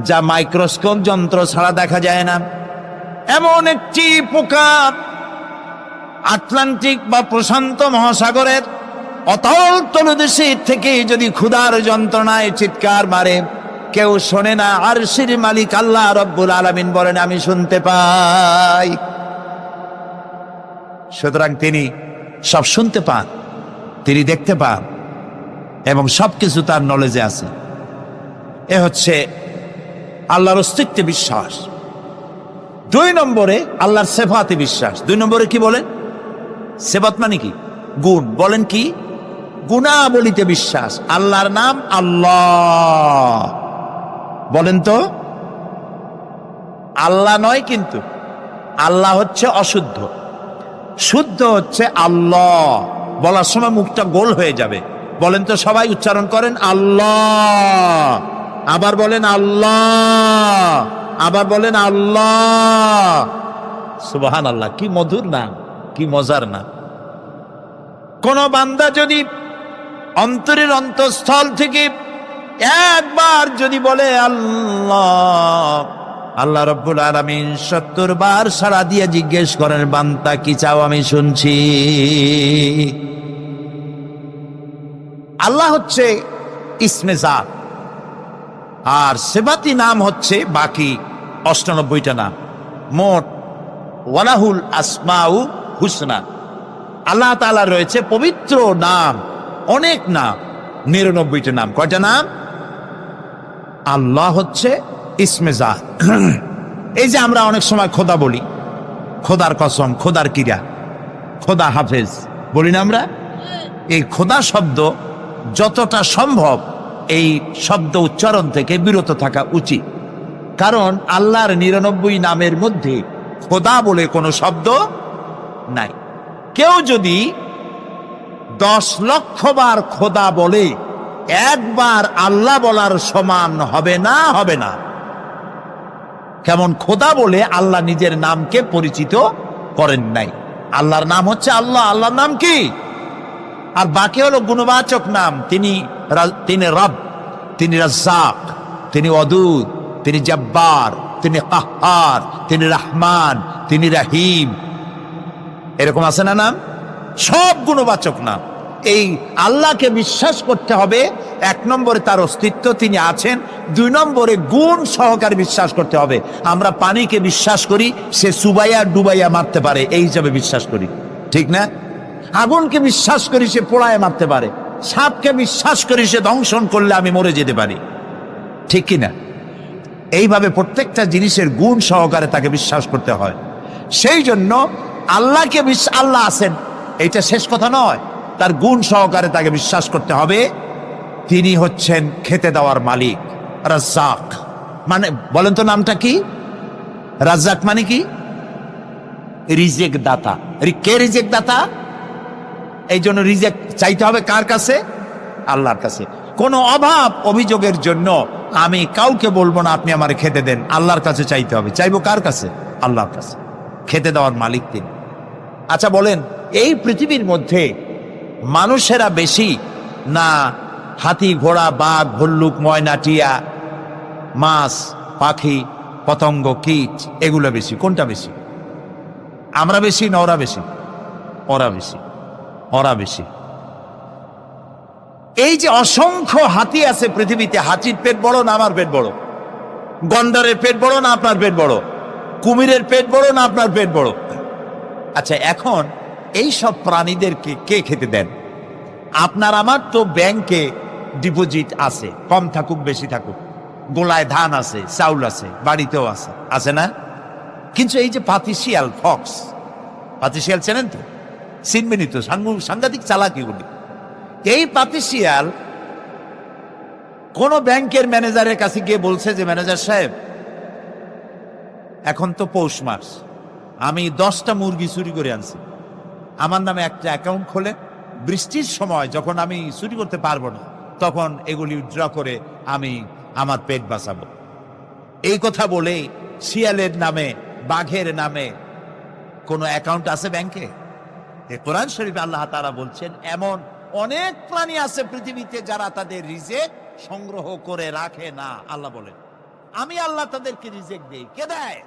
যা মাইক্রোস্কোপ যন্ত্র ছাড়া দেখা যায় না, এমন একটি পোকা আটলান্টিক বা প্রশান্ত মহাসাগরের অতল তলদেশে থেকে যদি ক্ষুধার যন্ত্রণায় চিৎকার মারে, কেউ শোনে না। আরশের মালিক আল্লাহ রব্বুল আলামিন বলেন আমি শুনতে পাই। সুতরাং তিনি সব শুনতে পান, তিনি দেখতে পান, এবং সবকিছু তার নলেজে আছে। এ হচ্ছে আল্লাহর অস্তিত্বে বিশ্বাস। 2 নম্বরে আল্লাহর সিফাতে বিশ্বাস। 2 নম্বরে কি বলেন? সিফাত মানে কি? গুণ। বলেন কি? গুণাবলীতে বিশ্বাস। আল্লাহর নাম আল্লাহ, বলেন তো। আল্লাহ নয়, কিন্তু আল্লাহ হচ্ছে অশুদ্ধ, শুদ্ধ হচ্ছে আল্লাহ। বলার সময় মুখটা গোল হয়ে যাবে। বলেন তো, সবাই উচ্চারণ করেন আল্লাহ, আবার বলেন আল্লাহ, আবার বলেন আল্লাহ। সুবহানাল্লাহ, কি মধুর নাম, কি মজার নাম। কোন বান্দা যদি অন্তরের অন্তঃস্থল থেকে একবার যদি বলে আল্লাহ, আল্লাহ রাব্বুল আলামিন 70 বার সাড়া দিয়ে জিজ্ঞেস করেন বান্দা কি চাও, আমি শুনছি। আল্লাহ হচ্ছে ইসমে জাত, আর সিফাতি নাম হচ্ছে বাকি 98টা নাম। মোট ওয়ালাহুল আসমাউ হুসনা, আল্লাহ তাআলা রয়েছে পবিত্র নাম, অনেক নাম, 99টা নাম। কয়টা নাম? আল্লাহ হচ্ছে ইসমে জাত। এই যে আমরা অনেক সময় খোদা বলি, খোদার কসম, খোদার কিরা, খোদা হাফেজ বলি না আমরা? এই খোদা শব্দ যতটা সম্ভব এই শব্দ উচ্চারণ থেকে বিরত থাকা উচিত, কারণ আল্লাহর 99 নামের মধ্যে খোদা বলে কোনো শব্দ নাই। কেউ যদি 10 লক্ষ বার খোদা বলে, একবার আল্লাহ বলার সমান হবে না, হবে না। কেমন খোদা বলে আল্লাহ নিজের নামকে পরিচিত করেন নাই। আল্লাহর নাম হচ্ছে আল্লাহ, আল্লাহর নাম কি? আর বাকি হলো গুণবাচক নাম। তিনি রব, তিনি রাজ্জাক, তিনি ওয়াদুদ, তিনি জব্বার, তিনি কাহ্হার, তিনি রহমান, তিনি রহিম। এরকম আছে না নাম? সব গুণবাচক নাম। এই আল্লাহকে বিশ্বাস করতে হবে। 1 নম্বরে তার অস্তিত্ব, তিনি আছেন। 2 নম্বরে গুণ সহকারে বিশ্বাস করতে হবে। আমরা পানিকে বিশ্বাস করি সে চুবাইয়া ডুবাইয়া মারতে পারে, এই হিসাবে বিশ্বাস করি, ঠিক না? আগুনকে বিশ্বাস করি সে পোড়ায় মারতে পারে। সাপকে বিশ্বাস করি সে দংশন করলে আমি মরে যেতে পারি, ঠিক কিনা? এইভাবে প্রত্যেকটা জিনিসের গুণ সহকারে তাকে বিশ্বাস করতে হয়। সেই জন্য আল্লাহকে আল্লাহ আছেন এইটা শেষ কথা নয়, তার গুণ সহকারে তাকে বিশ্বাস করতে হবে। তিনি হচ্ছেন খেতে দেওয়ার মালিক, রাজ্জাক। মানে বলেন তো নামটা কি? রাজ্জাক মানে কি? রিজেক দাতা। কে রিজেক দাতা? এই জন্য রিজেক চাইতে হবে কার কাছে? আল্লাহর কাছে। কোনো অভাব অভিযোগের জন্য আমি কাউকে বলবো না আপনি আমারে খেতে দেন, আল্লাহর কাছে চাইতে হবে। চাইবো কার কাছে? আল্লাহর কাছে। খেতে দেওয়ার মালিক তিনি। আচ্ছা বলেন, এই পৃথিবীর মধ্যে মানুষেরা বেশি না হাতি, ঘোড়া, বাঘ, ভল্লুক, ময়না, টিয়া, মাছ, পাখি, পতঙ্গ, কীট এগুলো বেশি? কোনটা বেশি? আমরা বেশি না ওরা বেশি? ওরা বেশি, ওরা বেশি। এই যে অসংখ্য হাতি আছে পৃথিবীতে, হাতির পেট বড় না আমার পেট বড়? গন্ডারের পেট বড় না আপনার পেট বড়? কুমিরের পেট বড় না আপনার পেট বড়? আচ্ছা, এখন এই সব প্রাণীদেরকে কে খেতে দেন? আপনার আমার তো ব্যাংকে ডিপোজিট আছে, কম থাকুক বেশি থাকুক, গোলায় ধান আছে, চাউল আছে, বাড়িতেও আছে, আছে না? কিন্তু এই যে পাতিশিয়াল, ফক্স, পাতিশিয়াল চেনেন তো? চিনবেনই তো, সাংঘাতিক চালাক এগুলি। এই পাতিশিয়াল কোন ব্যাংকের ম্যানেজারের কাছে গিয়ে বলছে যে ম্যানেজার সাহেব, এখন তো পৌষ মাস, আমি 10টা মুরগি চুরি করে আনছি, আমার নামে একটা অ্যাকাউন্ট খোলে, বৃষ্টির সময় যখন আমি চুরি করতে পারবো না তখন এগুলি উইথড্র করে আমি আমার পেট বাঁচাবো। এই কথা বলে শিয়ালের নামে, বাঘের নামে কোনো অ্যাকাউন্ট আছে ব্যাংকে? কোরআন শরীফে আল্লাহ তাআলা বলছেন এমন অনেক প্রাণী আছে পৃথিবীতে যারা তাদের রিজেক সংগ্রহ করে রাখে না। আল্লাহ বলেন আমি আল্লাহ তাদেরকে রিজেক দেই। কে দেয়?